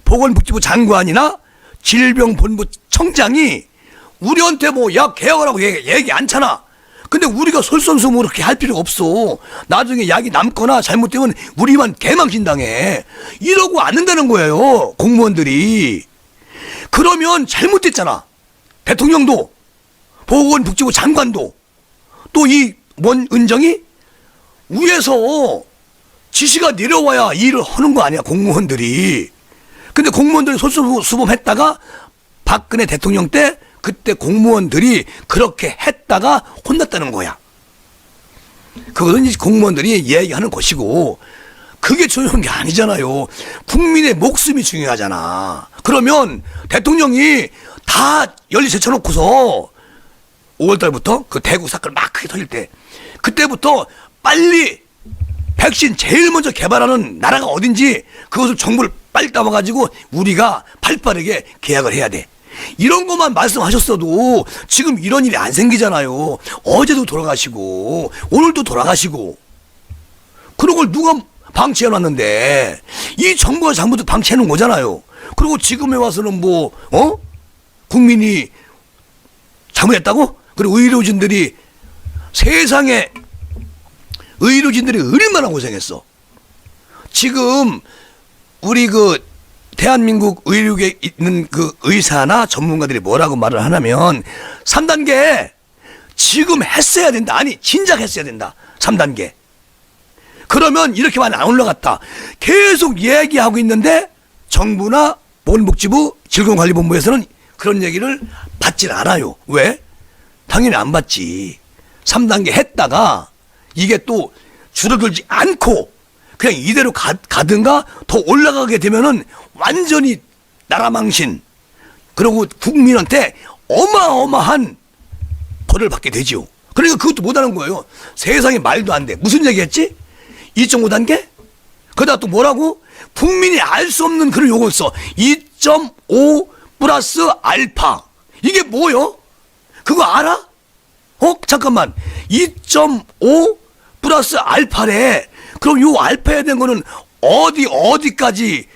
보건복지부 장관이나 질병본부 청장이 우리한테 뭐 약 개혁하라고 얘기 않잖아. 근데 우리가 솔선수범으로 그렇게 할 필요가 없어. 나중에 약이 남거나 잘못되면 우리만 개망신당해. 이러고 않는다는 거예요. 공무원들이. 그러면 잘못됐잖아. 대통령도 보건복지부 장관도 또 이 원은정이 위에서 지시가 내려와야 일을 하는 거 아니야 공무원들이. 근데 공무원들이 솔선수범했다가 박근혜 대통령 때 그때 공무원들이 그렇게 했다가 혼났다는 거야. 그것은 이제 공무원들이 얘기하는 것이고 그게 중요한 게 아니잖아요. 국민의 목숨이 중요하잖아. 그러면 대통령이 다 열리 제쳐놓고서 5월달부터 그 대구 사건 막 크게 터질 때 그때부터 빨리 백신 제일 먼저 개발하는 나라가 어딘지 그것을 정보를 빨리 따와가지고 우리가 발빠르게 계약을 해야 돼. 이런 것만 말씀하셨어도 지금 이런 일이 안 생기잖아요. 어제도 돌아가시고 오늘도 돌아가시고 그런 걸 누가 방치해놨는데 이 정부가 잘못해서 방치해놓은 거잖아요. 그리고 지금에 와서는 뭐 국민이 잘못했다고? 그리고 의료진들이 세상에 의료진들이 얼마나 고생했어. 지금 우리 그 대한민국 의료계에 있는 그 의사나 전문가들이 뭐라고 말을 하냐면 3단계 지금 했어야 된다. 아니 진작 했어야 된다. 3단계. 그러면 이렇게 많이 안 올라갔다. 계속 얘기하고 있는데 정부나 보건복지부 질병관리본부에서는 그런 얘기를 받질 않아요. 왜? 당연히 안 받지. 3단계 했다가 이게 또 줄어들지 않고 그냥 이대로 가든가 더 올라가게 되면은 완전히 나라 망신 그리고 국민한테 어마어마한 벌을 받게 되지요. 그러니까 그것도 못하는 거예요. 세상에 말도 안 돼. 무슨 얘기했지? 2.5단계? 그러다 또 뭐라고? 국민이 알 수 없는 그런 용어를 써. 2.5 플러스 알파. 이게 뭐요? 그거 알아? 잠깐만. 2.5 플러스 알파래. 그럼 요 알파에 대한 거는 어디까지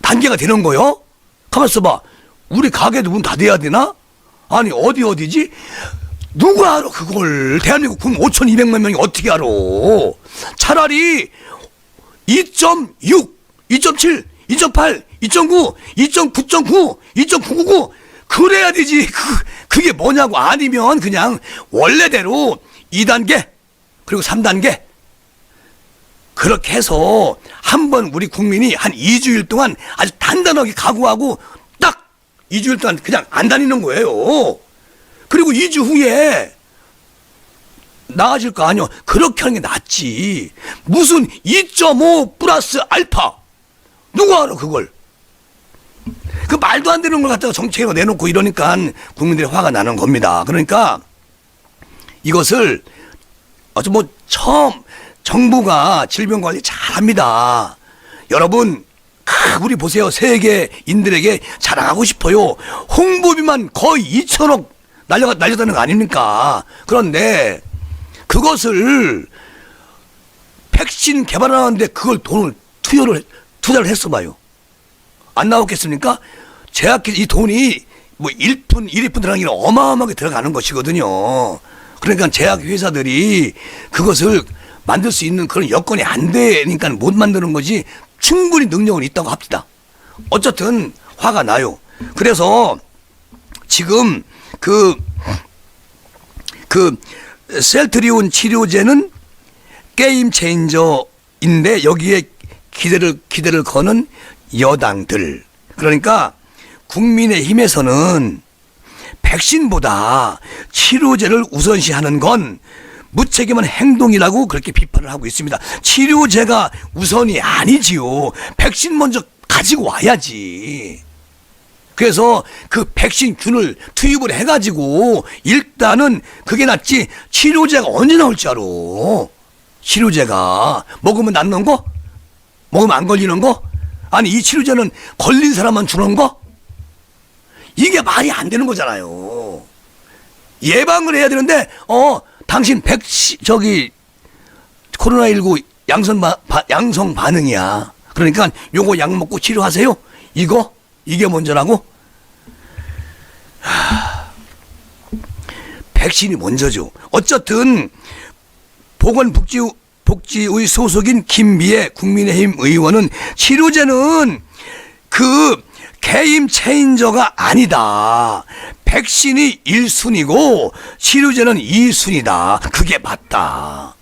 단계가 되는 거요? 가만 있어봐. 우리 가게도 문 닫아야 되나? 아니 어디지? 누가 알아 그걸. 대한민국 국민 5,200만 명이 어떻게 알아. 차라리 2.6, 2.7, 2.8, 2.9, 2.9.9, 2.999 그래야 되지. 그게 뭐냐고. 아니면 그냥 원래대로 2단계 그리고 3단계 그렇게 해서 한번 우리 국민이 한 2주일 동안 아주 단단하게 각오하고 딱 2주일 동안 그냥 안 다니는 거예요. 그리고 2주 후에 나아질 거 아니야. 그렇게 하는 게 낫지. 무슨 2.5 플러스 알파. 누가 알아 그걸. 그 말도 안 되는 걸 갖다가 정책으로 내놓고 이러니까 국민들이 화가 나는 겁니다. 그러니까 이것을 아주 뭐 처음 정부가 질병관리 잘합니다. 여러분 우리 보세요. 세계인들에게 자랑하고 싶어요. 홍보비만 거의 2천억 날려다는 거 아닙니까? 그런데 그것을 백신 개발하는데 그걸 돈을 투자를 했어 봐요. 안 나왔겠습니까? 제약회 이 돈이 뭐 1푼 들어가는 게 어마어마하게 들어가는 것이거든요. 그러니까 제약회사들이 그것을 만들 수 있는 그런 여건이 안 되니까 못 만드는 거지 충분히 능력은 있다고 합니다. 어쨌든 화가 나요. 그래서 지금 그 셀트리온 치료제는 게임 체인저인데 여기에 기대를 거는 여당들, 그러니까 국민의힘에서는 백신보다 치료제를 우선시하는 건 무책임한 행동이라고 그렇게 비판을 하고 있습니다. 치료제가 우선이 아니지요. 백신 먼저 가지고 와야지. 그래서 그 백신균을 투입을 해가지고 일단은 그게 낫지 치료제가 언제 나올 줄 알아. 치료제가 먹으면 낫는 거? 먹으면 안 걸리는 거? 아니 이 치료제는 걸린 사람만 주는 거? 이게 말이 안 되는 거잖아요. 예방을 해야 되는데 당신 코로나19 양성 반응이야. 그러니까 요거 약 먹고 치료하세요. 이게 먼저라고? 백신이 먼저죠. 어쨌든 보건복지의 소속인 김미애 국민의힘 의원은 치료제는 그 게임 체인저가 아니다. 백신이 1순위고 치료제는 2순위다. 그게 맞다.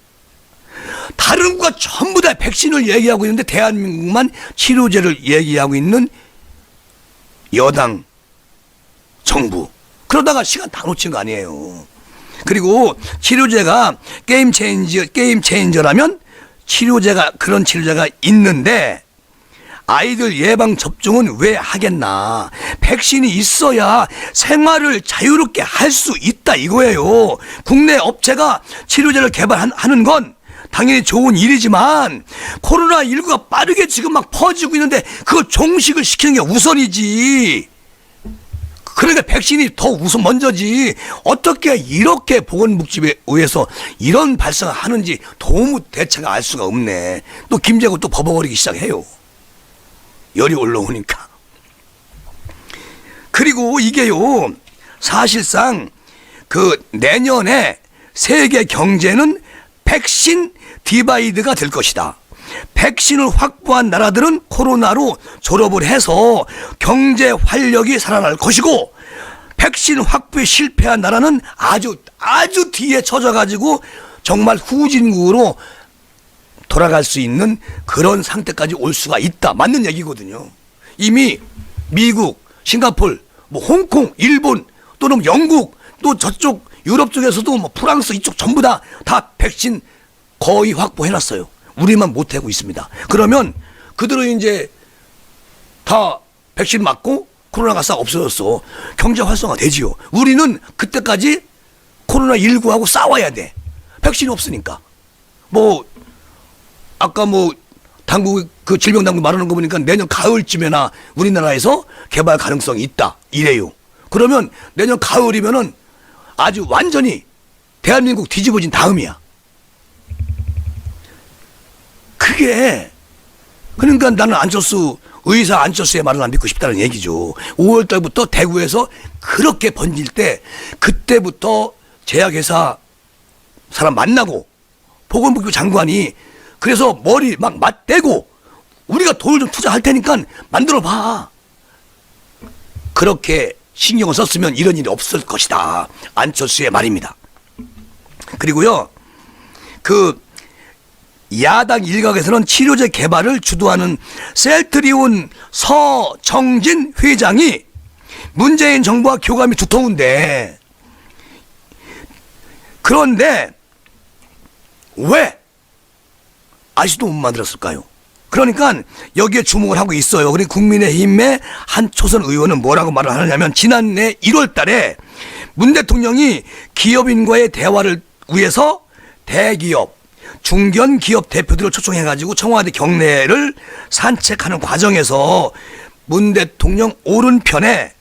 다른 국가 전부 다 백신을 얘기하고 있는데 대한민국만 치료제를 얘기하고 있는 여당 정부. 그러다가 시간 다 놓친 거 아니에요. 그리고 치료제가 게임 체인저라면 그런 치료제가 있는데 아이들 예방 접종은 왜 하겠나? 백신이 있어야 생활을 자유롭게 할 수 있다 이거예요. 국내 업체가 치료제를 개발하는 건 당연히 좋은 일이지만 코로나19가 빠르게 지금 막 퍼지고 있는데 그거 종식을 시키는 게 우선이지. 그러니까 백신이 더 우선 먼저지. 어떻게 이렇게 보건복지부에서 이런 발상을 하는지 도무 대체가 알 수가 없네. 또 김재고 또 버벅거리기 시작해요. 열이 올라오니까. 그리고 이게요, 사실상 그 내년에 세계 경제는 백신 디바이드가 될 것이다. 백신을 확보한 나라들은 코로나로 졸업을 해서 경제 활력이 살아날 것이고, 백신 확보에 실패한 나라는 아주 뒤에 처져가지고 정말 후진국으로 돌아갈 수 있는 그런 상태까지 올 수가 있다. 맞는 얘기거든요. 이미 미국, 싱가포르, 뭐 홍콩, 일본 또는 영국 또 저쪽 유럽 쪽에서도 뭐 프랑스 이쪽 전부 다 백신 거의 확보해놨어요. 우리만 못하고 있습니다. 그러면 그들은 이제 다 백신 맞고 코로나가 싹 없어졌어. 경제 활성화 되지요. 우리는 그때까지 코로나19하고 싸워야 돼. 백신이 없으니까. 아까 당국, 질병당국 말하는 거 보니까 내년 가을쯤에나 우리나라에서 개발 가능성이 있다. 이래요. 그러면 내년 가을이면은 아주 완전히 대한민국 뒤집어진 다음이야. 그러니까 나는 의사 안철수의 말을 안 믿고 싶다는 얘기죠. 5월 달부터 대구에서 그렇게 번질 때 그때부터 제약회사 사람 만나고 보건복지부 장관이 그래서 머리 막 맞대고 우리가 돈을 좀 투자할 테니까 만들어 봐. 그렇게 신경을 썼으면 이런 일이 없을 것이다. 안철수의 말입니다. 그리고요, 야당 일각에서는 치료제 개발을 주도하는 셀트리온 서정진 회장이 문재인 정부와 교감이 두터운데, 그런데 왜 아직도 못 만들었을까요? 그러니까 여기에 주목을 하고 있어요. 그리고 국민의힘의 한 초선 의원은 뭐라고 말을 하느냐면, 지난해 1월 달에 문 대통령이 기업인과의 대화를 위해서 대기업, 중견기업 대표들을 초청해가지고 청와대 경내를 산책하는 과정에서 문 대통령 오른편에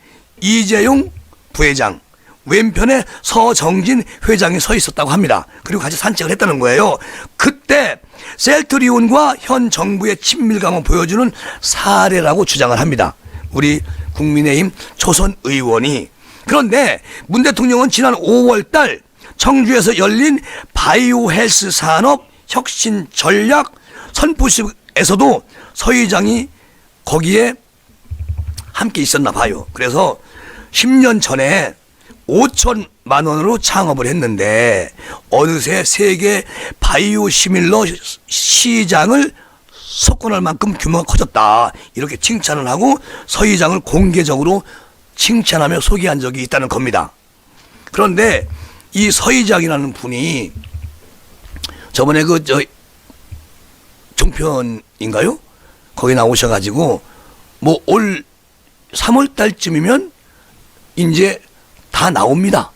이재용 부회장, 왼편에 서정진 회장이 서 있었다고 합니다. 그리고 같이 산책을 했다는 거예요. 그때 셀트리온과 현 정부의 친밀감을 보여주는 사례라고 주장을 합니다. 우리 국민의힘 초선 의원이. 그런데 문 대통령은 지난 5월 달 청주에서 열린 바이오 헬스 산업 혁신 전략 선포식에서도 서 의장이 거기에 함께 있었나 봐요. 그래서 10년 전에 5천만 원으로 창업을 했는데 어느새 세계 바이오 시밀러 시장을 석권할 만큼 규모가 커졌다. 이렇게 칭찬을 하고 서 의장을 공개적으로 칭찬하며 소개한 적이 있다는 겁니다. 그런데 이 서 의장이라는 분이 저번에 종편인가요? 거기 나오셔가지고 뭐 올 3월 달쯤이면 이제 다 나옵니다.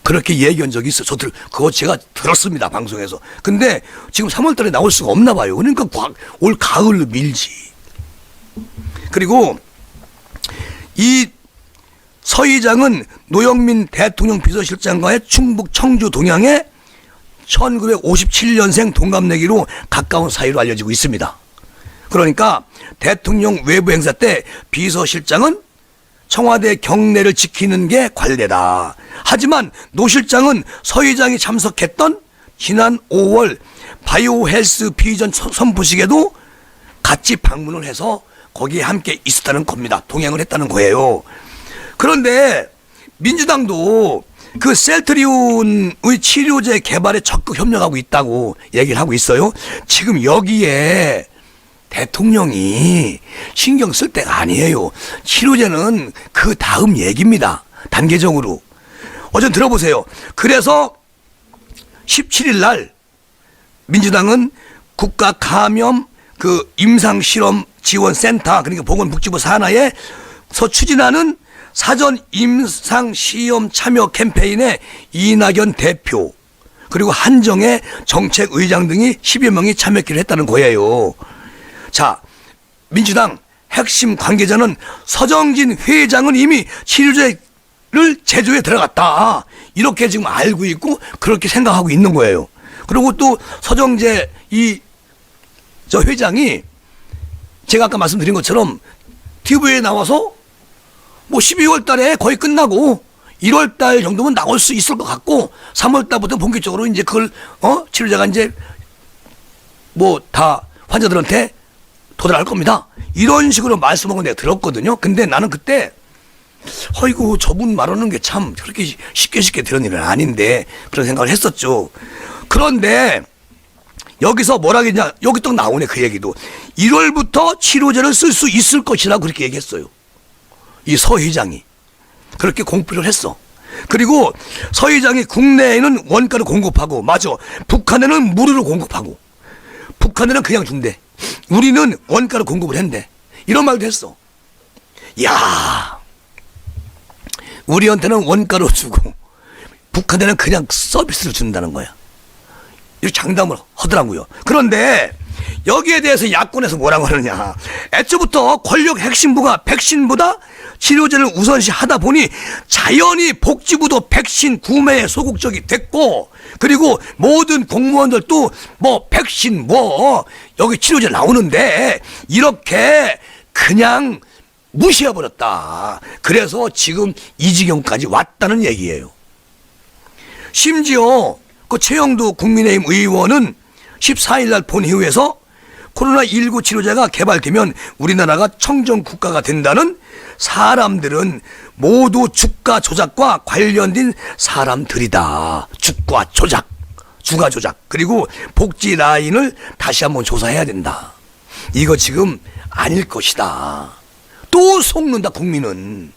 그렇게 얘기한 적이 있어요. 그거 제가 들었습니다. 방송에서. 근데 지금 3월 달에 나올 수가 없나 봐요. 그러니까 올 가을로 밀지. 그리고 이 서 의장은 노영민 대통령 비서실장과의 충북 청주 동양에 1957년생 동갑내기로 가까운 사이로 알려지고 있습니다. 그러니까 대통령 외부 행사 때 비서실장은 청와대 경내를 지키는 게 관례다. 하지만 노 실장은 서 의장이 참석했던 지난 5월 바이오 헬스 비전 선포식에도 같이 방문을 해서 거기에 함께 있었다는 겁니다. 동행을 했다는 거예요. 그런데 민주당도 그 셀트리온의 치료제 개발에 적극 협력하고 있다고 얘기를 하고 있어요. 지금 여기에 대통령이 신경 쓸 때가 아니에요. 치료제는 그 다음 얘기입니다. 단계적으로. 어제 들어보세요. 그래서 17일 날 민주당은 국가 감염 임상실험 지원센터, 그러니까 보건복지부 산하에서 추진하는 사전 임상시험 참여 캠페인에 이낙연 대표 그리고 한정혜 정책의장 등이 10여 명이 참여하기로 했다는 거예요. 자, 민주당 핵심 관계자는 서정진 회장은 이미 치료제를 제조에 들어갔다. 이렇게 지금 알고 있고 그렇게 생각하고 있는 거예요. 그리고 또 서정재 저 회장이 제가 아까 말씀드린 것처럼 TV에 나와서 뭐 12월 달에 거의 끝나고 1월 달 정도면 나올 수 있을 것 같고 3월 달부터 본격적으로 이제 그걸 치료제가 이제 뭐 다 환자들한테 도달할 겁니다. 이런 식으로 말씀한 건 내가 들었거든요. 근데 나는 그때 어이구 저분 말하는 게 참 그렇게 쉽게 되는 일은 아닌데 그런 생각을 했었죠. 그런데 여기서 뭐라 했냐, 여기 또 나오네 그 얘기도. 1월부터 치료제를 쓸 수 있을 것이라고 그렇게 얘기했어요. 이 서 회장이 그렇게 공표를 했어. 그리고 서 회장이 국내에는 원가를 공급하고, 맞아, 북한에는 무료로 공급하고, 북한에는 그냥 준대. 우리는 원가를 공급을 했는데 이런 말도 했어. 야, 우리한테는 원가로 주고 북한에는 그냥 서비스를 준다는 거야. 이렇게 장담을 하더라고요. 그런데 여기에 대해서 야권에서 뭐라고 하느냐, 애초부터 권력 핵심부가 백신보다 치료제를 우선시 하다 보니 자연히 복지부도 백신 구매에 소극적이 됐고, 그리고 모든 공무원들도 뭐 백신 여기 치료제 나오는데 이렇게 그냥 무시해버렸다. 그래서 지금 이 지경까지 왔다는 얘기예요. 심지어 그 최영두 국민의힘 의원은 14일 날 본회의에서 코로나19 치료제가 개발되면 우리나라가 청정 국가가 된다는 사람들은 모두 주가 조작과 관련된 사람들이다. 주가 조작. 그리고 복지 라인을 다시 한번 조사해야 된다. 이거 지금 아닐 것이다. 또 속는다, 국민은.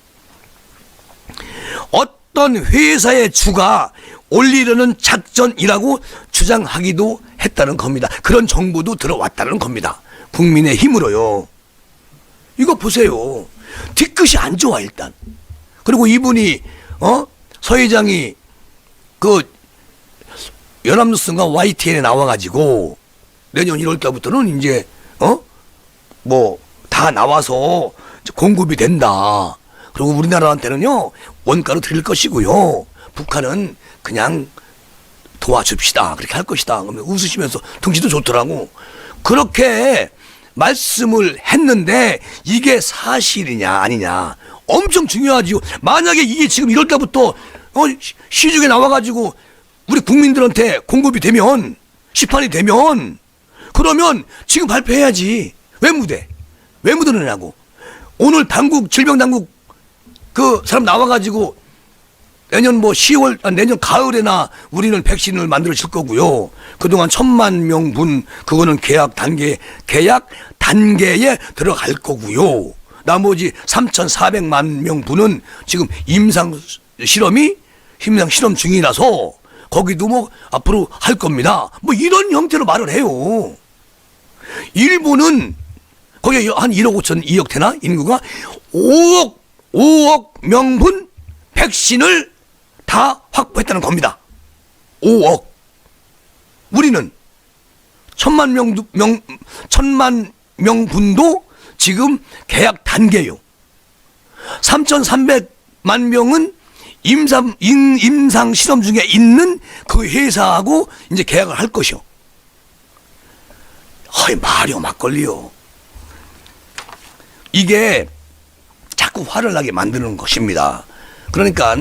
어떤 회사의 주가 올리려는 작전이라고 주장하기도 했다는 겁니다. 그런 정보도 들어왔다는 겁니다. 국민의 힘으로요. 이거 보세요. 뒤끝이 안 좋아, 일단. 그리고 이분이 서 회장이 연합뉴스가 YTN에 나와가지고 내년 1월달부터는 이제 뭐 다 나와서 공급이 된다. 그리고 우리나라한테는요 원가로 드릴 것이고요. 북한은 그냥 도와줍시다. 그렇게 할 것이다. 그러면 웃으시면서 등치도 좋더라고. 그렇게 말씀을 했는데 이게 사실이냐 아니냐 엄청 중요하지요. 만약에 이게 지금 1월달부터 시중에 나와가지고 우리 국민들한테 공급이 되면 시판이 되면 그러면 지금 발표해야지. 왜 묻으느냐고. 오늘 질병당국 그 사람 나와가지고 내년 뭐 10월, 내년 가을에나 우리는 백신을 만들어 줄 거고요. 그동안 1,000만 명분 그거는 계약 단계에 들어갈 거고요. 나머지 3,400만 명분은 지금 임상 실험 중이라서 거기도 뭐 앞으로 할 겁니다. 뭐 이런 형태로 말을 해요. 일본은 거기 한 1억 5천, 2억 되나? 인구가 5억 명분 백신을 다 확보했다는 겁니다. 5억. 우리는 1,000만 명분도 지금 계약 단계요. 3,300만 명은 임상 실험 중에 있는 그 회사하고 이제 계약을 할 것이요. 말이요, 막걸리요. 이게 자꾸 화를 나게 만드는 것입니다. 그러니까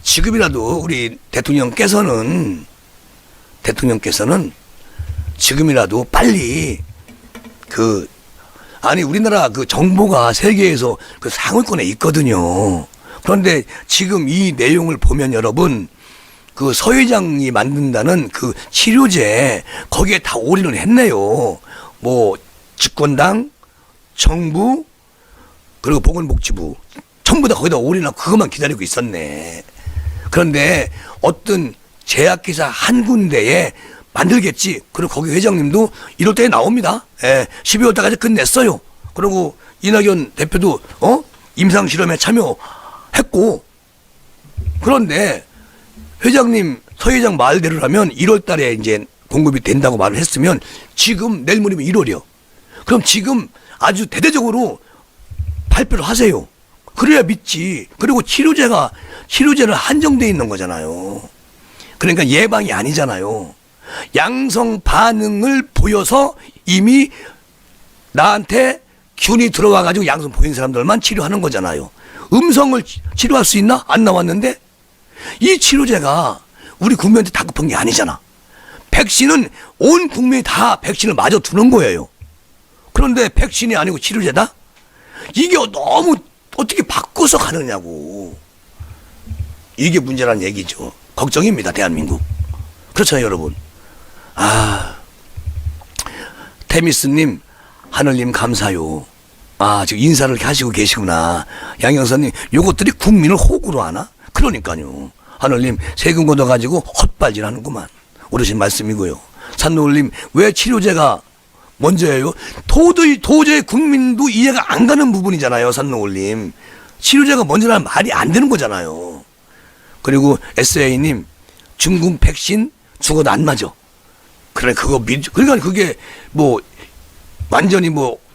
지금이라도 우리 대통령께서는 지금이라도 빨리 우리나라 그 정보가 세계에서 그 상위권에 있거든요. 그런데 지금 이 내용을 보면 여러분 그 서 회장이 만든다는 그 치료제 거기에 다 올인을 했네요. 뭐 집권당, 정부 그리고 보건복지부 전부 다 거기다 올인하고 그것만 기다리고 있었네. 그런데 어떤 제약회사 한 군데에 만들겠지. 그리고 거기 회장님도 1월달에 나옵니다. 12월달까지 끝냈어요. 그리고 이낙연 대표도 임상실험에 참여했고. 그런데 회장님, 서 회장 말대로라면 1월달에 이제 공급이 된다고 말을 했으면 지금 내일 모레면 1월이요. 그럼 지금 아주 대대적으로 발표를 하세요. 그래야 믿지. 그리고 치료제는 한정돼 있는 거잖아요. 그러니까 예방이 아니잖아요. 양성 반응을 보여서 이미 나한테 균이 들어와가지고 양성 보인 사람들만 치료하는 거잖아요. 음성을 치료할 수 있나? 안 나왔는데? 이 치료제가 우리 국민한테 다 급한 게 아니잖아. 백신은 온 국민이 다 백신을 맞아 두는 거예요. 그런데 백신이 아니고 치료제다? 이게 너무 어떻게 바꿔서 가느냐고. 이게 문제란 얘기죠. 걱정입니다, 대한민국. 그렇잖아요, 여러분. 테미스님, 하늘님 감사요. 지금 인사를 이렇게 하시고 계시구나. 양영선님, 요것들이 국민을 호구로 하나? 그러니까요. 하늘님, 세금 걷어가지고 헛발질 하는구만. 오르신 말씀이고요. 산노을님, 왜 치료제가 먼저예요? 도저히 국민도 이해가 안 가는 부분이잖아요, 산노을님. 치료제가 먼저라는 말이 안 되는 거잖아요. 그리고 SA님, 중국 백신 죽어도 안 맞아. 그러니까 그게 완전히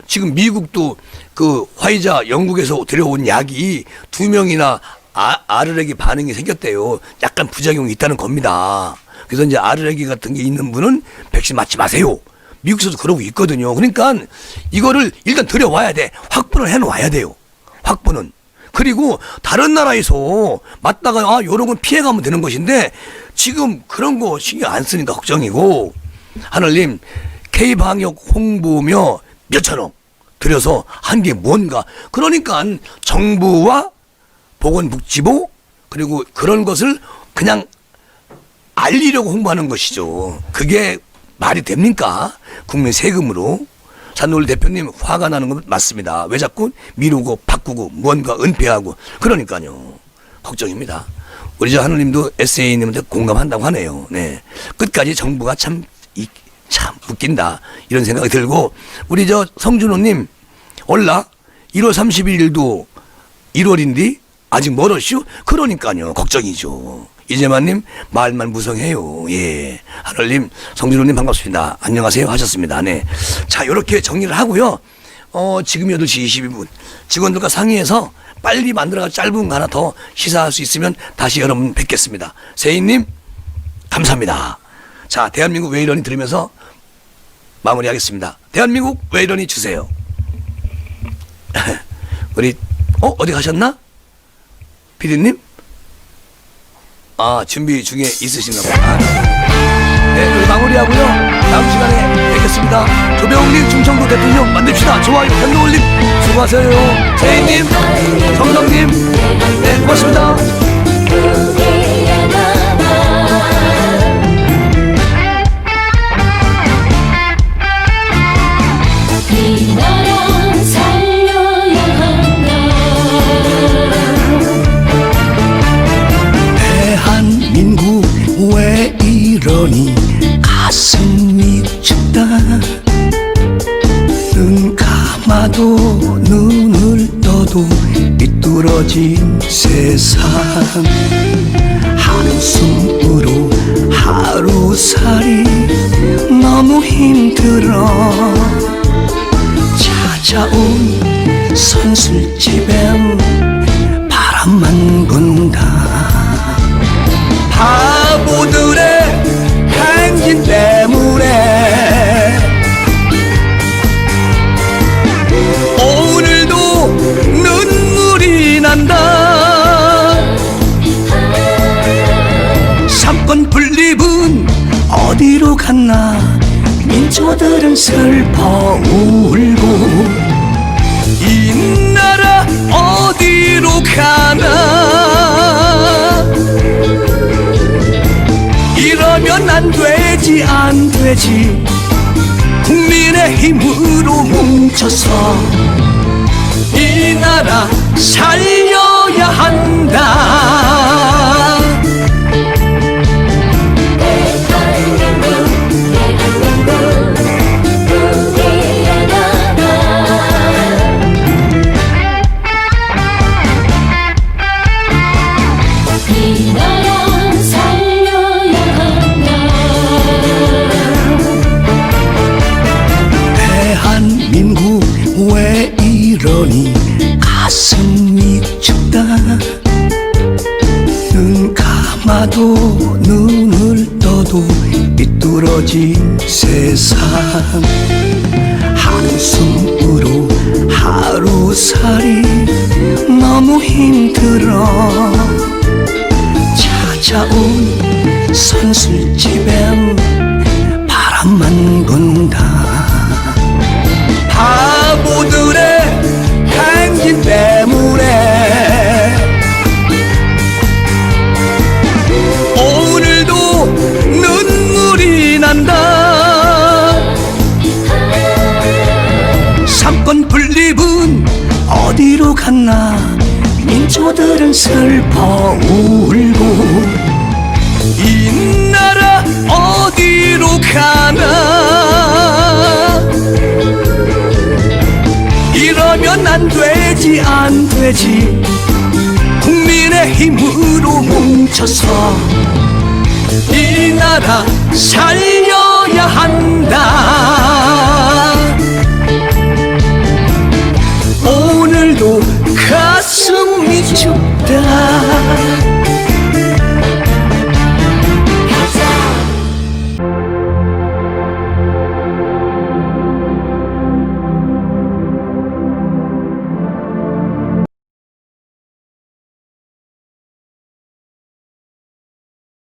지금 미국도 그 화이자 영국에서 들여온 약이 2명이나 아르레기 반응이 생겼대요. 약간 부작용이 있다는 겁니다. 그래서 이제 아르레기 같은 게 있는 분은 백신 맞지 마세요. 미국에서도 그러고 있거든요. 그러니까 이거를 일단 들여와야 돼. 확보를 해놓아야 돼요. 확보는. 그리고 다른 나라에서 맞다가 요런 건 피해가면 되는 것인데 지금 그런 거 신경 안 쓰니까 걱정이고. 하늘님, K방역 홍보며 몇천억 들여서 한 게 뭔가. 그러니까 정부와 보건복지부 그리고 그런 것을 그냥 알리려고 홍보하는 것이죠. 그게 말이 됩니까? 국민 세금으로. 산노을 대표님 화가 나는 건 맞습니다. 왜 자꾸 미루고 바꾸고 뭔가 은폐하고. 그러니까요. 걱정입니다. 우리 저 하느님도 SA님한테 공감한다고 하네요. 네. 끝까지 정부가 참 웃긴다. 이런 생각이 들고. 우리 저 성준호님, 올라 1월 31일도 1월인데 아직 멀었슈? 그러니까요. 걱정이죠. 이재만님 말만 무성해요. 예. 하늘님, 성진호님 반갑습니다. 안녕하세요 하셨습니다. 네. 자, 요렇게 정리를 하고요. 지금 8시 22분 직원들과 상의해서 빨리 만들어가지고 짧은 거 하나 더 시사할 수 있으면 다시 여러분 뵙겠습니다. 세인님 감사합니다. 자, 대한민국 왜 이러니 들으면서 마무리하겠습니다. 대한민국 왜 이러니 주세요. 우리 어디 가셨나? 피디님? 준비 중에 있으신가 봐. 네, 우리 마무리하고요. 다음 시간에 뵙겠습니다. 조병욱님, 충청도 대통령 만듭시다. 좋아요, 현노을님 수고하세요. 세인님, 성덕님, 네, 고맙습니다. 이 나라 살려야 한다. 대한민국 왜 이러니 가슴이 춥다. 눈 감아도 눈을 떠도 삐뚤어진 세상. 한숨으로 하루살이 너무 힘들어. 찾아온 선술집엔 바람만 분다. 바보들의 행진 때문에 오늘도 눈물이 난다. 삼권 분립은 어디로 갔나. 민초들은 슬퍼 울고 이 나라 어디로 가나. 이러면 안 되지 안 되지. 국민의 힘으로 뭉쳐서 이 나라 살려야 한다. 이 나라 살려야 한다. 대한민국 왜 이러니 가슴이 춥다. 눈 감아도 눈을 떠도 삐뚤어진 세상. 한숨으로 하루살이 너무 힘들어. 찾아온 선술집엔 바람만 분다. 바보들의 행진 때문에 오늘도 눈물이 난다. 삼권 분립은 어디로 갔나. 민초들은 슬퍼 울고 이 나라 어디로 가나. 이러면 안 되지 안 되지. 국민의 힘으로 뭉쳐서 이 나라 살려야 한다.